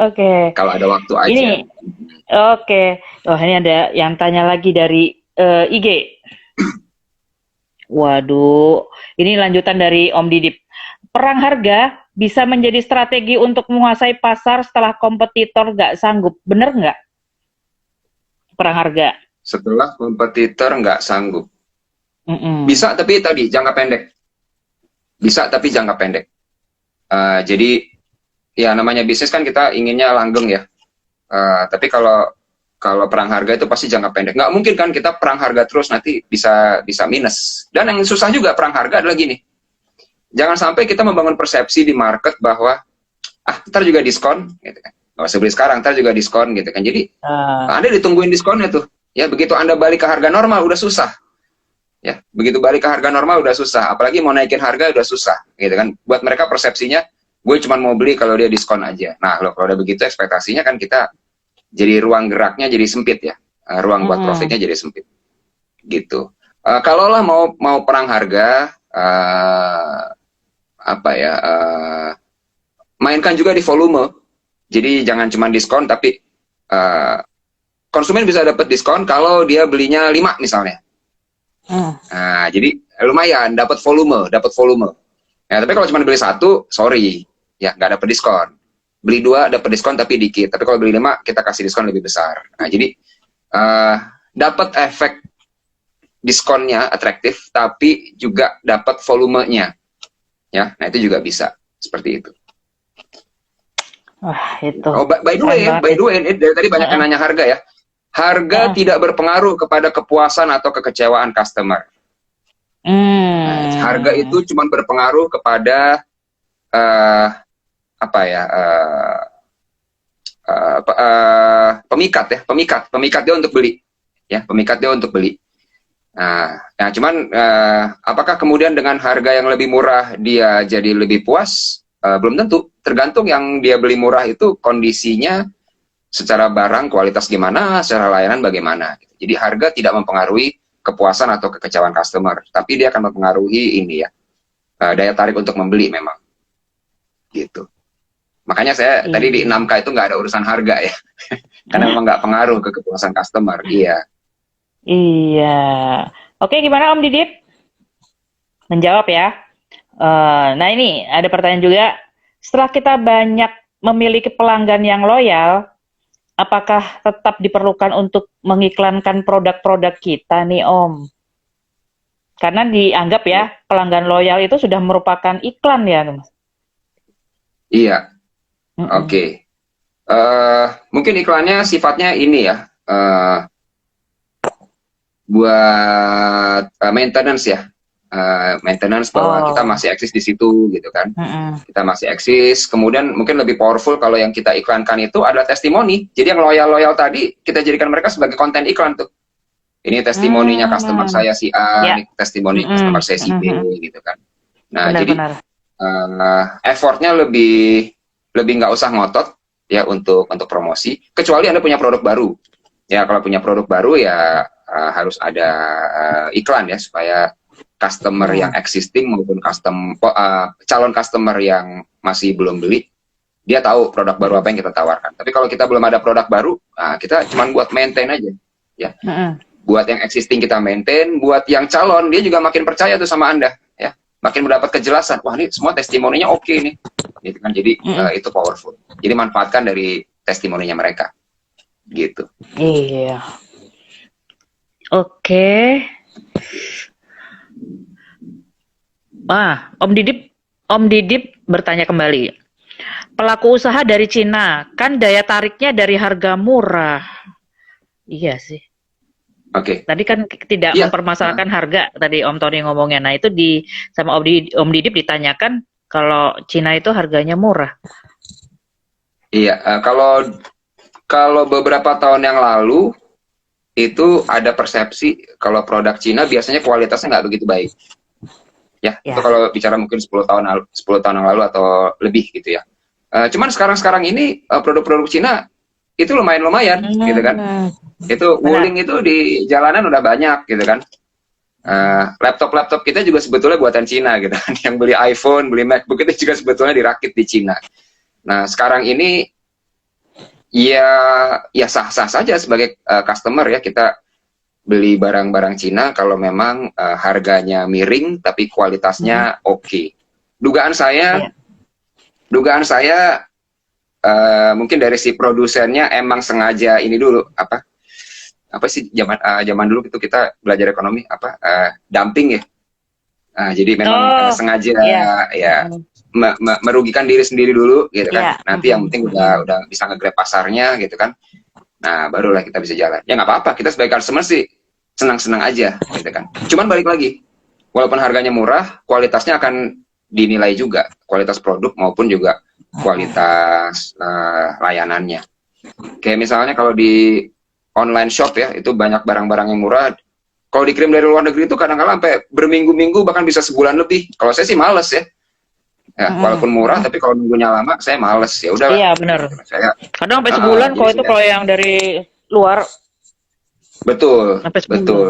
Oke. Kalau ada waktu aja. Ini oke. Oh, ini ada yang tanya lagi dari IG. Waduh, ini lanjutan dari Om Didip. Perang harga bisa menjadi strategi untuk menguasai pasar setelah kompetitor nggak sanggup. Bener nggak? Perang harga. Setelah kompetitor nggak sanggup, Mm-mm. bisa tapi tadi jangka pendek. Bisa tapi jangka pendek. Jadi ya namanya bisnis kan kita inginnya langgeng ya. Tapi kalau kalau perang harga itu pasti jangka pendek. Nggak mungkin kan kita perang harga terus nanti bisa bisa minus. Dan yang susah juga perang harga adalah gini. Jangan sampai kita membangun persepsi di market bahwa ntar juga diskon, gitu kan. Nggak usah beli sekarang, ntar juga diskon, gitu kan. Jadi Uh, Anda ditungguin diskonnya tuh. Ya begitu Anda balik ke harga normal udah susah. Ya begitu balik ke harga normal udah susah. Apalagi mau naikin harga udah susah, gitu kan. Buat mereka persepsinya gue cuma mau beli kalau dia diskon aja. Nah, kalau udah begitu ekspektasinya kan kita jadi ruang geraknya jadi sempit ya. Ruang buat mm-mm. profitnya jadi sempit. Gitu. Kalau lah mau perang harga, apa ya? Mainkan juga di volume. Jadi jangan cuma diskon, tapi uh, konsumen bisa dapat diskon kalau dia belinya 5 misalnya. Mm. Nah, jadi lumayan dapat volume, dapat volume. Ya, tapi kalau cuma beli satu, sorry, ya nggak dapat diskon. Beli dua dapat diskon tapi dikit. Tapi kalau beli 5 kita kasih diskon lebih besar. Nah, jadi uh, dapat efek diskonnya atraktif, tapi juga dapat volumenya. Ya, nah itu juga bisa seperti itu. Wah, itu Oh, by the keren way, banget by ya. the way, ini dari tadi banyak yang Uh-uh. nanya harga ya. Harga Uh-uh. tidak berpengaruh kepada kepuasan atau kekecewaan customer. Nah, harga Hmm. itu cuma berpengaruh kepada uh, apa ya? Pemikat ya, pemikat dia untuk beli, ya, pemikat dia untuk beli. Nah cuman apakah kemudian dengan harga yang lebih murah dia jadi lebih puas? Belum tentu. Tergantung yang dia beli murah itu kondisinya secara barang kualitas gimana, secara layanan bagaimana. Jadi harga tidak mempengaruhi kepuasan atau kekecewaan customer, tapi dia akan mempengaruhi ini ya, daya tarik untuk membeli memang gitu. Makanya saya tadi di Iya. 6K itu nggak ada urusan harga ya, karena memang nggak pengaruh ke kepuasan customer. Iya. Iya. Oke, gimana Om Didip? Menjawab ya. Nah ini ada pertanyaan juga. Setelah kita banyak memiliki pelanggan yang loyal, apakah tetap diperlukan untuk mengiklankan produk-produk kita nih Om? Karena dianggap ya pelanggan loyal itu sudah merupakan iklan ya, Mas. Iya, oke. Mm-mm. Mungkin iklannya sifatnya ini ya, buat maintenance ya, maintenance bahwa kita Oh, masih eksis di situ gitu kan. mm-mm. Kita masih eksis. Kemudian mungkin lebih powerful kalau yang kita iklankan itu adalah testimoni. Jadi yang loyal-loyal tadi kita jadikan mereka sebagai konten iklan tuh. Ini testimoninya customer Hmm, saya si A, ya, ini testimoni customer mm-mm. saya si B, Mm-mm. gitu kan. Nah, jadi Benar-benar. effortnya lebih nggak usah ngotot ya untuk promosi. Kecuali Anda punya produk baru. Ya kalau punya produk baru ya harus ada iklan ya supaya customer yang Mm. existing maupun calon customer yang masih belum beli dia tahu produk baru apa yang kita tawarkan. Tapi kalau kita belum ada produk baru, kita cuma buat maintain aja. Ya, Mm-mm. buat yang existing kita maintain, buat yang calon dia juga makin percaya tuh sama Anda, ya, makin mendapat kejelasan. Wah ini semua testimoninya oke nih, gitu kan. Jadi Mm-mm. itu powerful. Jadi manfaatkan dari testimoninya mereka, gitu. Iya. Oke. Wah, Om Didip Om Didip bertanya kembali, pelaku usaha dari Cina, kan daya tariknya dari harga murah. Iya sih. Oke. Tadi kan tidak Iya. mempermasalahkan harga tadi Om Tony ngomongnya. Nah itu sama Om Didip ditanyakan kalau Cina itu harganya murah. Iya, kalau kalau beberapa tahun yang lalu itu ada persepsi kalau produk Cina biasanya kualitasnya nggak begitu baik. Ya, itu Ya. kalau bicara mungkin 10 tahun yang lalu atau lebih gitu ya. Cuman sekarang-sekarang ini produk-produk Cina itu lumayan-lumayan gitu kan. Hmm, Itu benar. Wuling itu di jalanan udah banyak gitu kan. Laptop-laptop kita juga sebetulnya buatan Cina gitu kan. Yang beli iPhone, beli MacBook itu juga sebetulnya dirakit di Cina. Nah, sekarang ini ya ya sah-sah saja sebagai customer ya kita beli barang-barang Cina kalau memang harganya miring tapi Mm-mm. kualitasnya oke. Dugaan saya, Iya. dugaan saya mungkin dari si produsennya emang sengaja ini dulu apa sih zaman dulu itu kita belajar ekonomi dumping ya. Jadi memang Oh, sengaja iya. ya Mm-mm. merugikan diri sendiri dulu gitu kan. Iya. Nanti yang Mm-mm. penting Mm-mm. udah bisa nge-grab pasarnya gitu kan. Nah, barulah kita bisa jalan. Ya nggak apa-apa, kita sebagai customer sih senang-senang aja gitu kan. Cuman balik lagi, walaupun harganya murah, kualitasnya akan dinilai juga, kualitas produk maupun juga Mm-mm. kualitas layanannya. Kayak misalnya kalau di online shop ya, itu banyak barang-barang yang murah. Kalau dikirim dari luar negeri itu kadang-kadang sampai berminggu-minggu bahkan bisa sebulan lebih. Kalau saya sih males ya. Ya, walaupun Mm-mm. murah Mm-mm. tapi kalau nunggunya lama saya males. Ya udahlah Iya, benar. gitu. Saya Kadang sampai sebulan jadi kalau itu saya kalau yang dari luar betul, sampai sebulan. betul.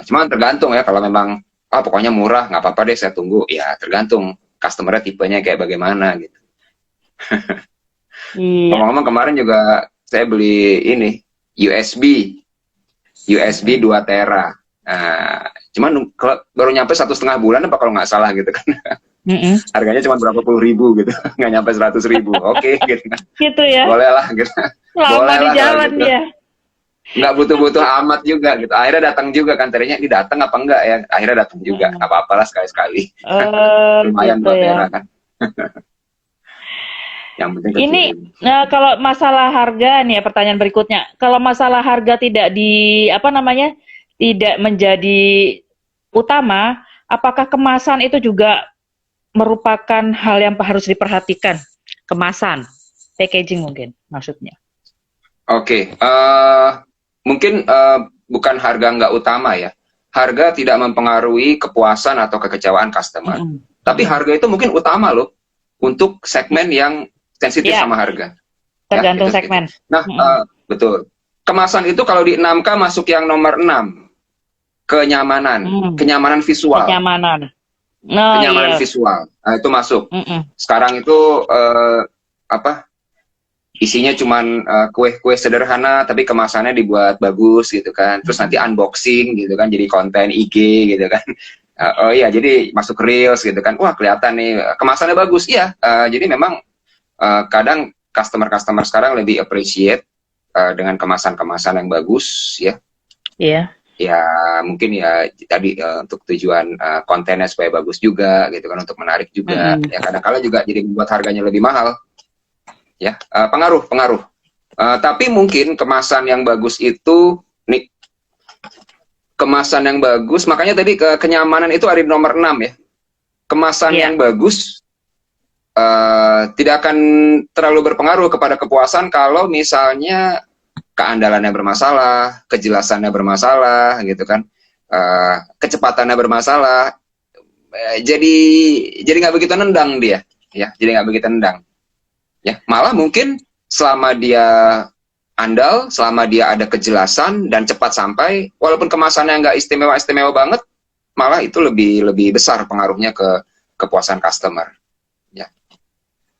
Cuman tergantung ya kalau memang pokoknya murah nggak apa-apa deh saya tunggu ya tergantung customernya tipenya kayak bagaimana gitu. Iya. Ngomong-ngomong kemarin juga saya beli ini USB USB 2 tera. Cuman kalau baru nyampe 1,5 bulan apa kalau nggak salah gitu kan Mm-mm. harganya cuma berapa puluh ribu gitu nggak nyampe 100 ribu oke gitu kan Gitu ya. boleh lah gitu Lama boleh di lah kalau jalan gitu dia. nggak butuh-butuh amat juga gitu akhirnya datang juga kan tadinya ini datang apa enggak ya akhirnya datang juga Mm-mm. nggak apa-apa lah sekali-sekali lumayan Gitu 2 ya. tera kan yang penting Ini kekirim. kalau masalah harga nih ya pertanyaan berikutnya. Kalau masalah harga tidak apa namanya tidak menjadi utama, apakah kemasan itu juga merupakan hal yang harus diperhatikan? Kemasan, packaging mungkin maksudnya. Oke, mungkin bukan harga nggak utama ya. Harga tidak mempengaruhi kepuasan atau kekecewaan customer. Mm-mm. Tapi Mm-mm. harga itu mungkin utama loh untuk segmen yang sensitif Ya, sama harga. Ya, tergantung gitu. segmen. Nah, Mm-mm. betul. Kemasan itu kalau di 6K masuk yang nomor 6, kenyamanan, Mm. kenyamanan visual, Kenyamanan. Oh kenyamanan iya. visual. Nah, itu masuk. Mm-mm. Sekarang itu apa? Isinya cuman kue-kue sederhana tapi kemasannya dibuat bagus gitu kan terus nanti unboxing gitu kan jadi konten IG gitu kan oh iya jadi masuk reels gitu kan wah kelihatan nih kemasannya bagus iya jadi memang kadang customer sekarang lebih appreciate dengan kemasan-kemasan yang bagus ya Iya. ya mungkin ya tadi untuk tujuan kontennya supaya bagus juga gitu kan untuk menarik juga Mm-mm. ya kadang-kala juga jadi membuat harganya lebih mahal ya pengaruh. Tapi mungkin kemasan yang bagus itu nih kemasan yang bagus makanya tadi kenyamanan itu ada di nomor 6 ya. Kemasan Iya. yang bagus tidak akan terlalu berpengaruh kepada kepuasan kalau misalnya keandalannya bermasalah, kejelasannya bermasalah gitu kan. Kecepatannya bermasalah. Jadi nggak begitu nendang dia ya. Jadi nggak begitu nendang. Ya, malah mungkin selama dia andal, selama dia ada kejelasan dan cepat sampai, walaupun kemasannya nggak istimewa-istimewa banget, malah itu lebih lebih besar pengaruhnya ke kepuasan customer. Ya,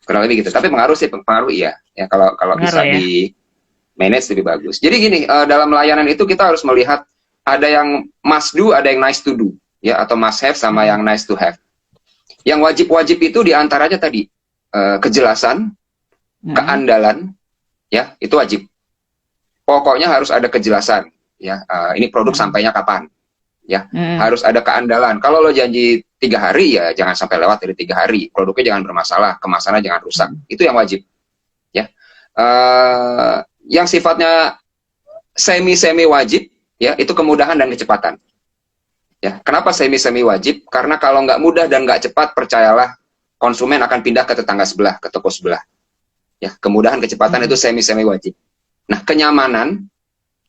kurang lebih gitu. Tapi pengaruh sih, pengaruh iya. Ya kalau kalau Pengaruh bisa ya. di manage lebih bagus. Jadi gini, dalam layanan itu kita harus melihat ada yang must do, ada yang nice to do, ya atau must have sama Mm-mm. yang nice to have. Yang wajib-wajib itu diantaranya tadi kejelasan, Mm-mm. keandalan, ya itu wajib. Pokoknya harus ada kejelasan, ya ini produk Mm-mm. sampainya kapan, ya. Mm-mm. Harus ada keandalan. Kalau lo janji 3 hari, ya jangan sampai lewat dari 3 hari. Produknya jangan bermasalah, kemasannya jangan rusak. Itu yang wajib, ya. Yang sifatnya semi wajib, ya, itu kemudahan dan kecepatan. Ya, kenapa semi wajib? Karena kalau nggak mudah dan nggak cepat, percayalah konsumen akan pindah ke tetangga sebelah, ke toko sebelah. Ya, kemudahan, kecepatan itu semi wajib. Nah, kenyamanan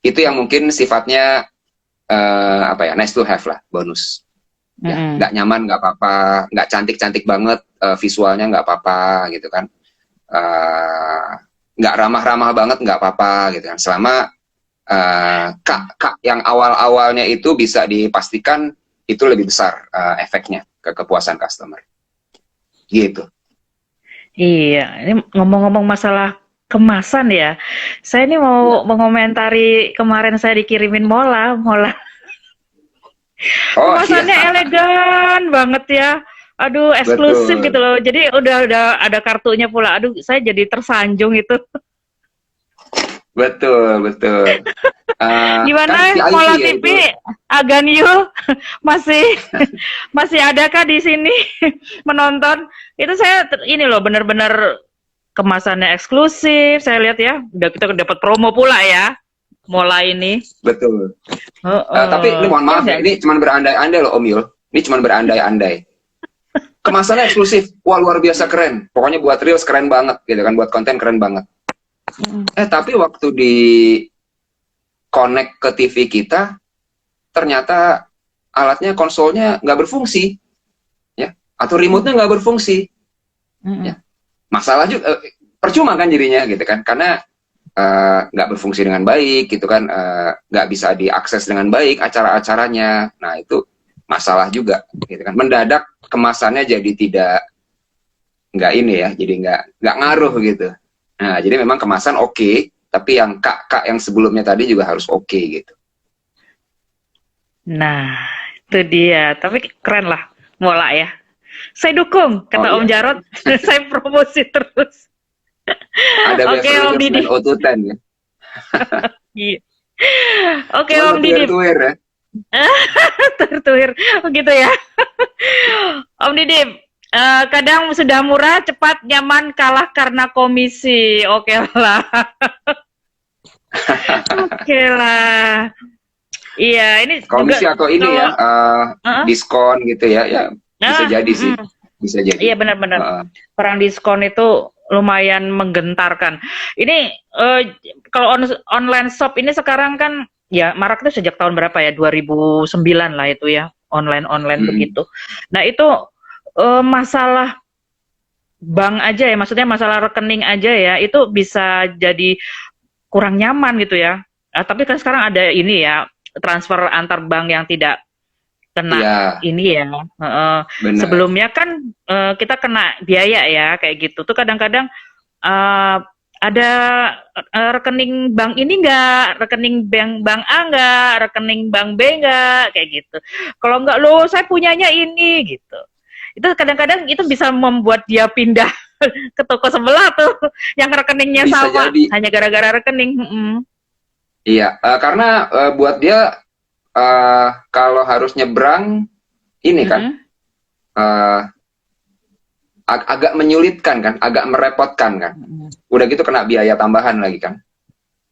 itu yang mungkin sifatnya nice to have lah, bonus. Ya, nggak nyaman nggak apa-apa, nggak cantik banget visualnya nggak apa-apa gitu kan. Nggak ramah banget nggak apa-apa gitu kan. Selama kak yang awal-awalnya itu bisa dipastikan itu lebih besar efeknya ke kepuasan customer. Gitu. Iya, ini ngomong-ngomong masalah kemasan ya. Saya ini mau mengomentari kemarin saya dikirimin mola. Oh, Kemasannya iya. elegan banget ya. Aduh, eksklusif Betul. gitu loh. Jadi udah ada kartunya pula. Aduh, saya jadi tersanjung itu. Betul. Kan Gimana VIP Mola ya TV itu. Aganyu masih masih adakah di sini menonton? Itu saya ini loh benar-benar kemasannya eksklusif. Saya lihat ya, udah kita dapat promo pula ya. Mola ini. Betul. Tapi ini mohon maaf ya, ini cuma berandai-andai loh Om Yul. Ini cuma berandai-andai. Kemasannya eksklusif. Wah, luar biasa keren. Pokoknya buat reels keren banget gitu kan, buat konten keren banget. Tapi waktu di connect ke TV kita, ternyata alatnya, konsolnya nggak berfungsi, ya, atau remote-nya nggak berfungsi, ya. Masalah juga, percuma kan jadinya gitu kan, karena nggak berfungsi dengan baik gitu kan, nggak bisa diakses dengan baik acara-acaranya. Nah itu masalah juga gitu kan, mendadak kemasannya jadi nggak ini ya, jadi nggak ngaruh gitu. Nah jadi memang kemasan oke, tapi yang kak yang sebelumnya tadi juga harus oke gitu. Nah, itu dia. Tapi keren lah, Mola ya. Saya dukung, kata Oh Om iya, Jarot. Saya promosi terus. ada Oke, Beverly Om Hills Didi. 90210 ya. Iya. Oke, Cuma Om Didi. bertuir-tuir ya. Tertuir. Begitu ya. Om Didi, kadang sudah murah, cepat, nyaman, kalah karena komisi. Oke lah. Oke lah. Iya, ini Komisi juga atau ini kalau ya, diskon gitu ya, ya bisa jadi sih, bisa iya jadi. benar-benar. Perang diskon itu lumayan menggentarkan. Ini kalau online shop ini sekarang kan ya marak itu sejak tahun berapa ya? 2009 lah itu ya, online begitu. Nah, itu masalah bank aja ya, maksudnya masalah rekening aja ya, itu bisa jadi kurang nyaman gitu ya. Tapi kan sekarang ada ini ya, transfer antar bank yang tidak kena Iya, ini ya. benar. Sebelumnya kan kita kena biaya ya kayak gitu. Tuh kadang-kadang uh, ada rekening bank ini enggak, rekening bank A enggak, rekening bank B enggak, kayak gitu. Kalau enggak loh, saya punyanya ini gitu. Itu kadang-kadang itu bisa membuat dia pindah ke toko sebelah tuh yang rekeningnya Bisa sama, jadi. hanya gara-gara rekening. Iya, karena buat dia kalau harus nyebrang ini kan uh, agak menyulitkan kan, agak merepotkan kan. Udah gitu kena biaya tambahan lagi kan.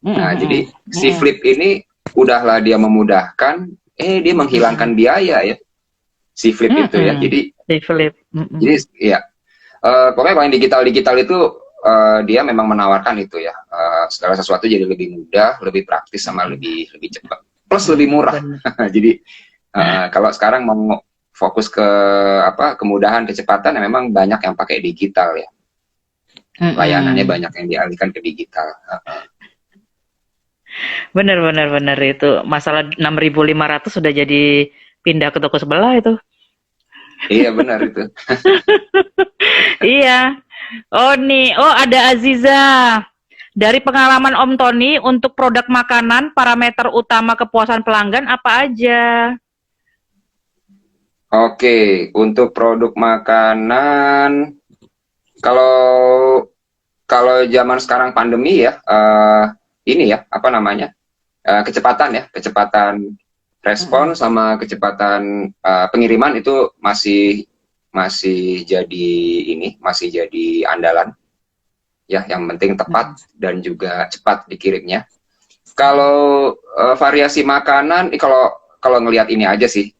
Nah, jadi si Flip ini udahlah dia memudahkan, dia menghilangkan biaya ya. Si Flip itu ya. Jadi jadi ya pokoknya kalau yang digital itu dia memang menawarkan itu ya, segala sesuatu jadi lebih mudah, lebih praktis, sama lebih cepat, plus lebih murah. Jadi kalau sekarang mau fokus ke kemudahan, kecepatan, ya memang banyak yang pakai digital ya, layanannya banyak yang dialihkan ke digital. Bener itu masalah 6.500 sudah jadi pindah ke toko sebelah itu. Iya benar itu. Iya. Oh ada Aziza. Dari pengalaman Om Tony untuk produk makanan, parameter utama kepuasan pelanggan apa aja? Oke, untuk produk makanan, kalau zaman sekarang pandemi ya, ini ya kecepatan Respon sama kecepatan pengiriman itu masih masih jadi masih jadi andalan ya. Yang penting tepat dan juga cepat dikirimnya. Kalau variasi makanan, kalau kalau ngelihat ini aja sih,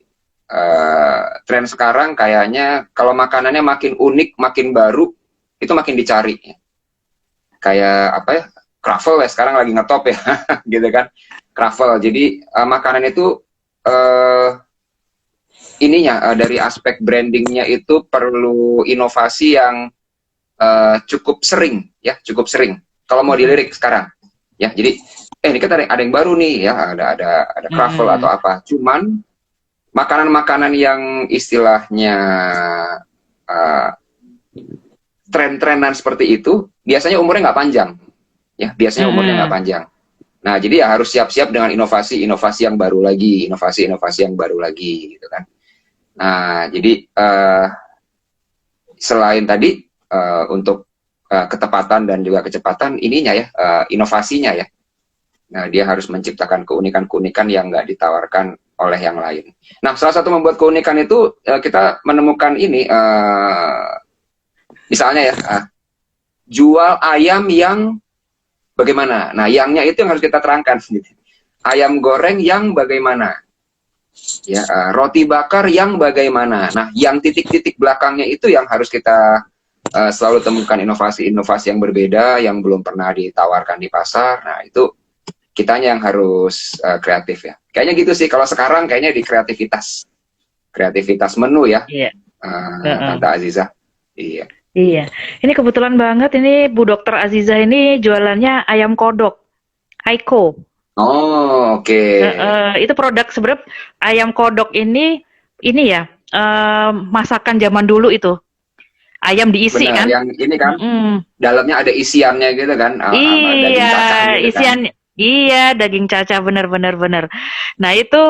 tren sekarang kayaknya kalau makanannya makin unik, makin baru, itu makin dicari. Kayak apa ya? Croffle ya sekarang lagi ngetop ya, gitu kan? Croffle. Jadi makanan itu dari aspek brandingnya itu perlu inovasi yang cukup sering, ya, cukup sering. Kalau mau dilirik sekarang, ya. Jadi ini kan ada yang baru nih, ya, ada croffle atau apa. Cuman makanan-makanan yang istilahnya tren-trenan seperti itu biasanya umurnya nggak panjang, ya, biasanya umurnya nggak panjang. Nah, jadi ya harus siap-siap dengan inovasi-inovasi yang baru lagi, inovasi-inovasi yang baru lagi, gitu kan. Nah, jadi selain tadi untuk ketepatan dan juga kecepatan ininya ya, inovasinya ya. Nah, dia harus menciptakan keunikan-keunikan yang nggak ditawarkan oleh yang lain. Nah, salah satu membuat keunikan itu kita menemukan ini, misalnya ya, jual ayam yang bagaimana. Nah, yangnya itu yang harus kita terangkan. Ayam goreng yang bagaimana. Ya, roti bakar yang bagaimana. Nah, yang titik-titik belakangnya itu yang harus kita selalu temukan inovasi-inovasi yang berbeda, yang belum pernah ditawarkan di pasar. Nah, itu kitanya yang harus kreatif ya. Kayaknya gitu sih, kalau sekarang kayaknya di kreativitas menu ya, Tante Aziza. Iya. Iya, ini kebetulan banget ini Bu Dokter Aziza ini jualannya ayam kodok, Aiko. Oh, oke. Itu produk sebenarnya ayam kodok ini ya masakan zaman dulu itu. Ayam diisi Bener, kan? yang ini kan, dalamnya ada isiannya gitu kan, daging Iya, cacah gitu kan. isian iya daging cacah bener. Nah itu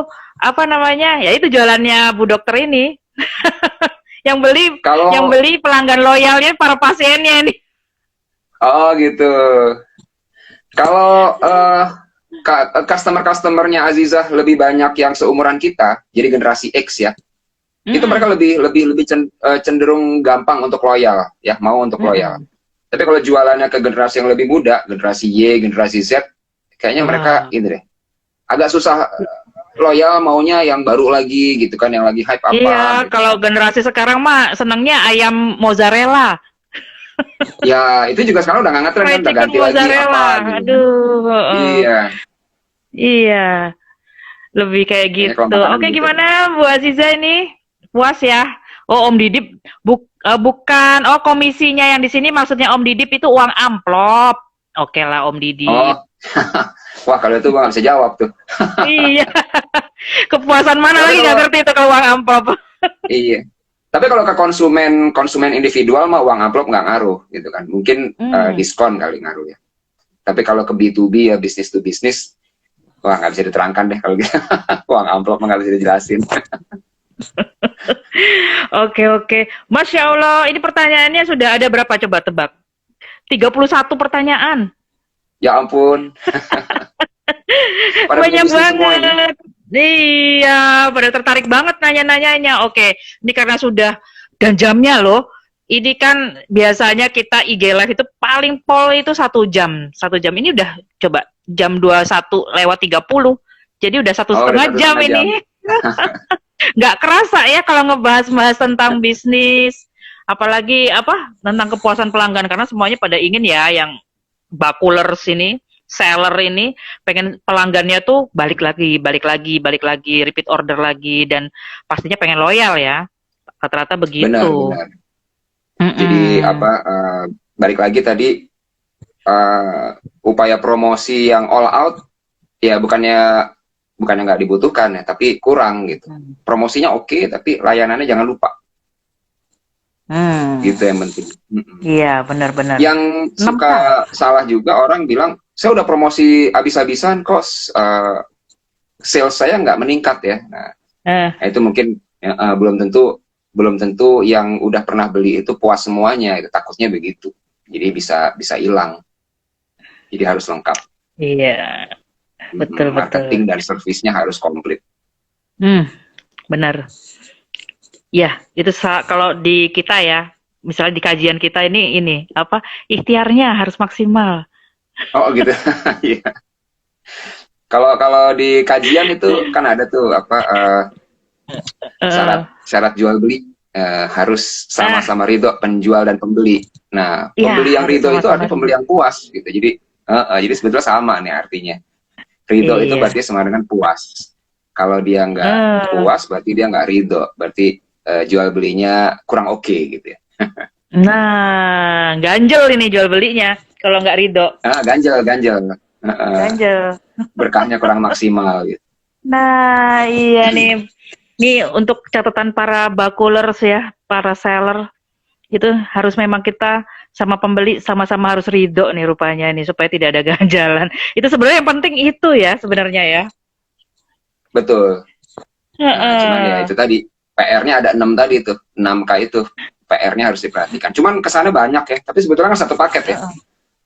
apa namanya? Ya itu jualannya Bu Dokter ini. Yang beli Kalau, pelanggan loyalnya para pasiennya ini. oh gitu. Kalau customer-customernya Azizah lebih banyak yang seumuran kita, jadi generasi X ya, itu mereka lebih cenderung gampang untuk loyal, ya, mau untuk loyal. Tapi kalau jualannya ke generasi yang lebih muda, generasi Y, generasi Z, kayaknya mereka ini deh, agak susah loyal, maunya yang baru lagi gitu kan, yang lagi hype apa. Iya, Gitu. kalau generasi sekarang mah senangnya ayam mozzarella. Ya, itu juga sekarang udah nggak ngetren kan, Fried udah chicken ganti lagi apa mozzarella. gitu. Aduh, Iya, iya, lebih kayak kayaknya kalau gitu. makanan Oke, gitu. gimana Bu Aziza ini? Puas ya? Oh, Om Didip bukan. Oh, komisinya yang di sini maksudnya Om Didip itu uang amplop. Oke lah, Om Didip. Oh, wah kalau itu gua nggak bisa jawab tuh. Iya. Kepuasan mana Tapi lagi nggak kalau, ngerti itu kalau uang amplop. iya. Tapi kalau ke konsumen individual mah uang amplop nggak ngaruh gitu kan. Mungkin diskon kali ngaruh ya. Tapi kalau ke B2B ya, bisnis to bisnis, wah nggak bisa diterangkan deh kalau gitu. Uang amplop mah nggak bisa dijelasin. Oke. Masya Allah, ini pertanyaannya sudah ada berapa coba tebak? 31 pertanyaan. Ya ampun. Pada Banyak bisnis semua ini. banget. Iya, pada tertarik banget nanya-nanyanya. Oke, ini karena sudah dan jamnya loh. Ini kan biasanya kita IG live itu paling pol itu 1 jam. 1 jam ini udah coba jam 21:30. Jadi udah satu Oh, udah setengah jam 1,5 jam. ini. Nggak kerasa ya kalau ngebahas-bahas tentang bisnis. Apalagi apa tentang kepuasan pelanggan karena semuanya pada ingin ya yang bakulers ini, seller ini pengen pelanggannya tuh balik lagi, repeat order lagi dan pastinya pengen loyal ya. Rata-rata begitu. Benar. Jadi apa? Balik lagi tadi, upaya promosi yang all out ya bukannya nggak dibutuhkan ya, tapi kurang gitu. Promosinya oke, tapi layanannya jangan lupa. Gitu yang penting. Iya, benar-benar. Yang suka salah juga orang bilang, saya udah promosi habis-habisan kok sales saya nggak meningkat ya. Nah, itu mungkin belum tentu yang udah pernah beli itu puas semuanya. Itu takutnya begitu. Jadi bisa hilang. Jadi harus lengkap. Iya, betul. Marketing dan servisnya harus komplit. Hmm, benar. Ya, itu kalau di kita ya, misalnya di kajian kita ini apa ikhtiarnya harus maksimal. Oh gitu. Iya. Kalau kalau di kajian itu kan ada tuh apa Eh, syarat syarat jual beli harus ah, sama-sama ridho penjual dan pembeli. Nah, ya pembeli yang harus ridho itu sama-sama artinya ridho. pembeli yang puas gitu. Jadi sebetulnya sama nih artinya. Ridho itu Iya. berarti sama dengan puas. Kalau dia nggak Eh, puas berarti dia nggak ridho. Berarti jual belinya kurang oke gitu ya. nah, ganjel ini jual belinya kalau nggak ridho. Ganjel, ganjel. Ganjel. Berkahnya kurang maksimal gitu. Nah, iya nih. Nih untuk catatan para bakulers ya, para seller itu harus memang kita sama pembeli sama-sama harus ridho nih rupanya nih supaya tidak ada ganjalan. Itu sebenarnya yang penting itu ya sebenarnya ya. Betul. Nah, cuman ya Heeh. itu tadi PR-nya ada 6 tadi tuh, 6K itu. PR-nya harus diperhatikan. Cuman kesannya banyak ya, tapi sebetulnya kan satu paket ya. Heeh.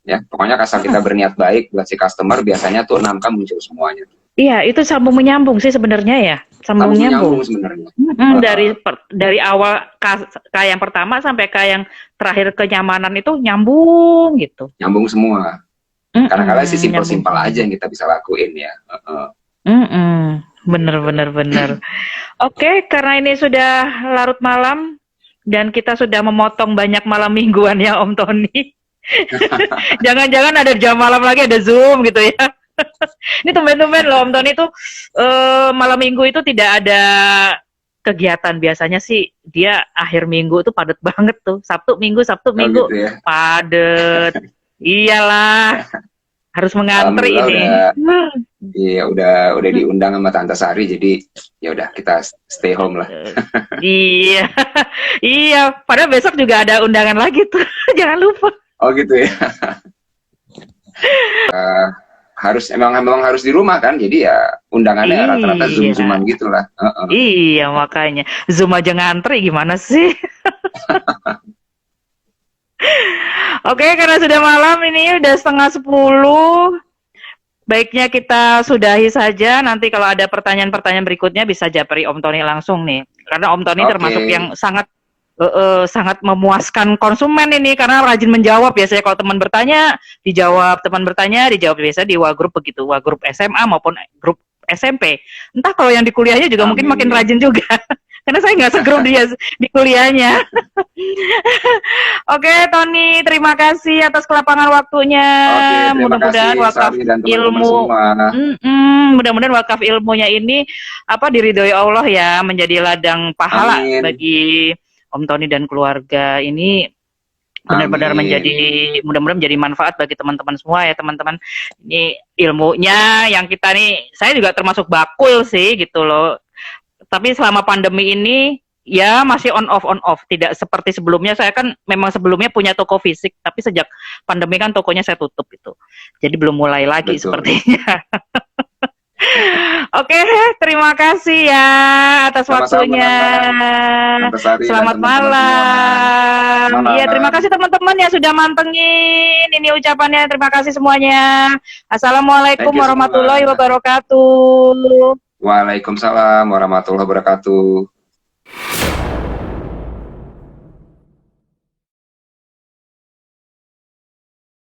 Ya, pokoknya asal kita berniat baik buat si customer biasanya tuh 6K muncul semuanya. Iya, itu sambung menyambung sih sebenarnya ya, sambung Sambung nyambung. menyambung sebenarnya. Dari dari awal K yang pertama sampai K yang terakhir kenyamanan itu nyambung gitu. Nyambung semua. Kadang-kadang sih Nyambung simpel-simpel aja semua. yang kita bisa lakuin ya. Bener Gitu. bener bener. Oke, karena ini sudah larut malam dan kita sudah memotong banyak malam mingguan ya Om Tony. Jangan-jangan ada jam malam lagi ada Zoom gitu ya. Ini tumben-tumben loh Om Tony itu malam minggu itu tidak ada kegiatan. Biasanya sih dia akhir minggu tuh padat banget tuh. Sabtu Oh Minggu gitu ya. padet. Iyalah, harus mengantri Alhamdulillah ini. udah iya udah diundang sama Tante Sari jadi ya udah kita stay home lah. Iya, iya. Padahal besok juga ada undangan lagi tuh. Jangan lupa. Oh gitu ya. Emang harus di rumah kan. Jadi ya undangannya rata-rata Iya, zoom-zooman gitulah. iya makanya. Zoom aja ngantri gimana sih? Oke, karena sudah malam ini udah 9:30. Baiknya kita sudahi saja. Nanti kalau ada pertanyaan-pertanyaan berikutnya bisa japri Om Tony langsung nih. Karena Om Tony Oke. termasuk yang sangat memuaskan konsumen ini karena rajin menjawab. Biasanya kalau teman bertanya dijawab, teman bertanya dijawab, biasa di Wagrup begitu, Wagrup SMA maupun grup SMP. Entah kalau yang di kuliahnya juga mungkin makin Amin. rajin juga. Karena saya nggak segrup dia di kuliahnya. Oke, Tony, terima kasih atas kelapangan waktunya. Oke, terima Mudah-mudahan kasih wakaf Sari dan teman-teman ilmu, semua. mudah-mudahan wakaf ilmunya ini apa diridhoi Allah ya, menjadi ladang pahala Amin. bagi Om Tony dan keluarga ini, benar-benar menjadi, Amin. mudah-mudahan menjadi manfaat bagi teman-teman semua ya teman-teman. Ini ilmunya yang kita nih, saya juga termasuk bakul sih gitu loh. Tapi selama pandemi ini ya masih on off, tidak seperti sebelumnya. Saya kan memang sebelumnya punya toko fisik, tapi sejak pandemi kan tokonya saya tutup itu, jadi belum mulai lagi Betul. sepertinya. Oke, terima kasih ya atas Sama-sama waktunya. Tante Sari dan Selamat teman-teman semua. malam. Iya, terima Malam. kasih teman-teman yang sudah mantengin ini ucapannya. Terima kasih semuanya. Assalamualaikum Thank you warahmatullahi semua. wabarakatuh. Waalaikumsalam warahmatullahi wabarakatuh.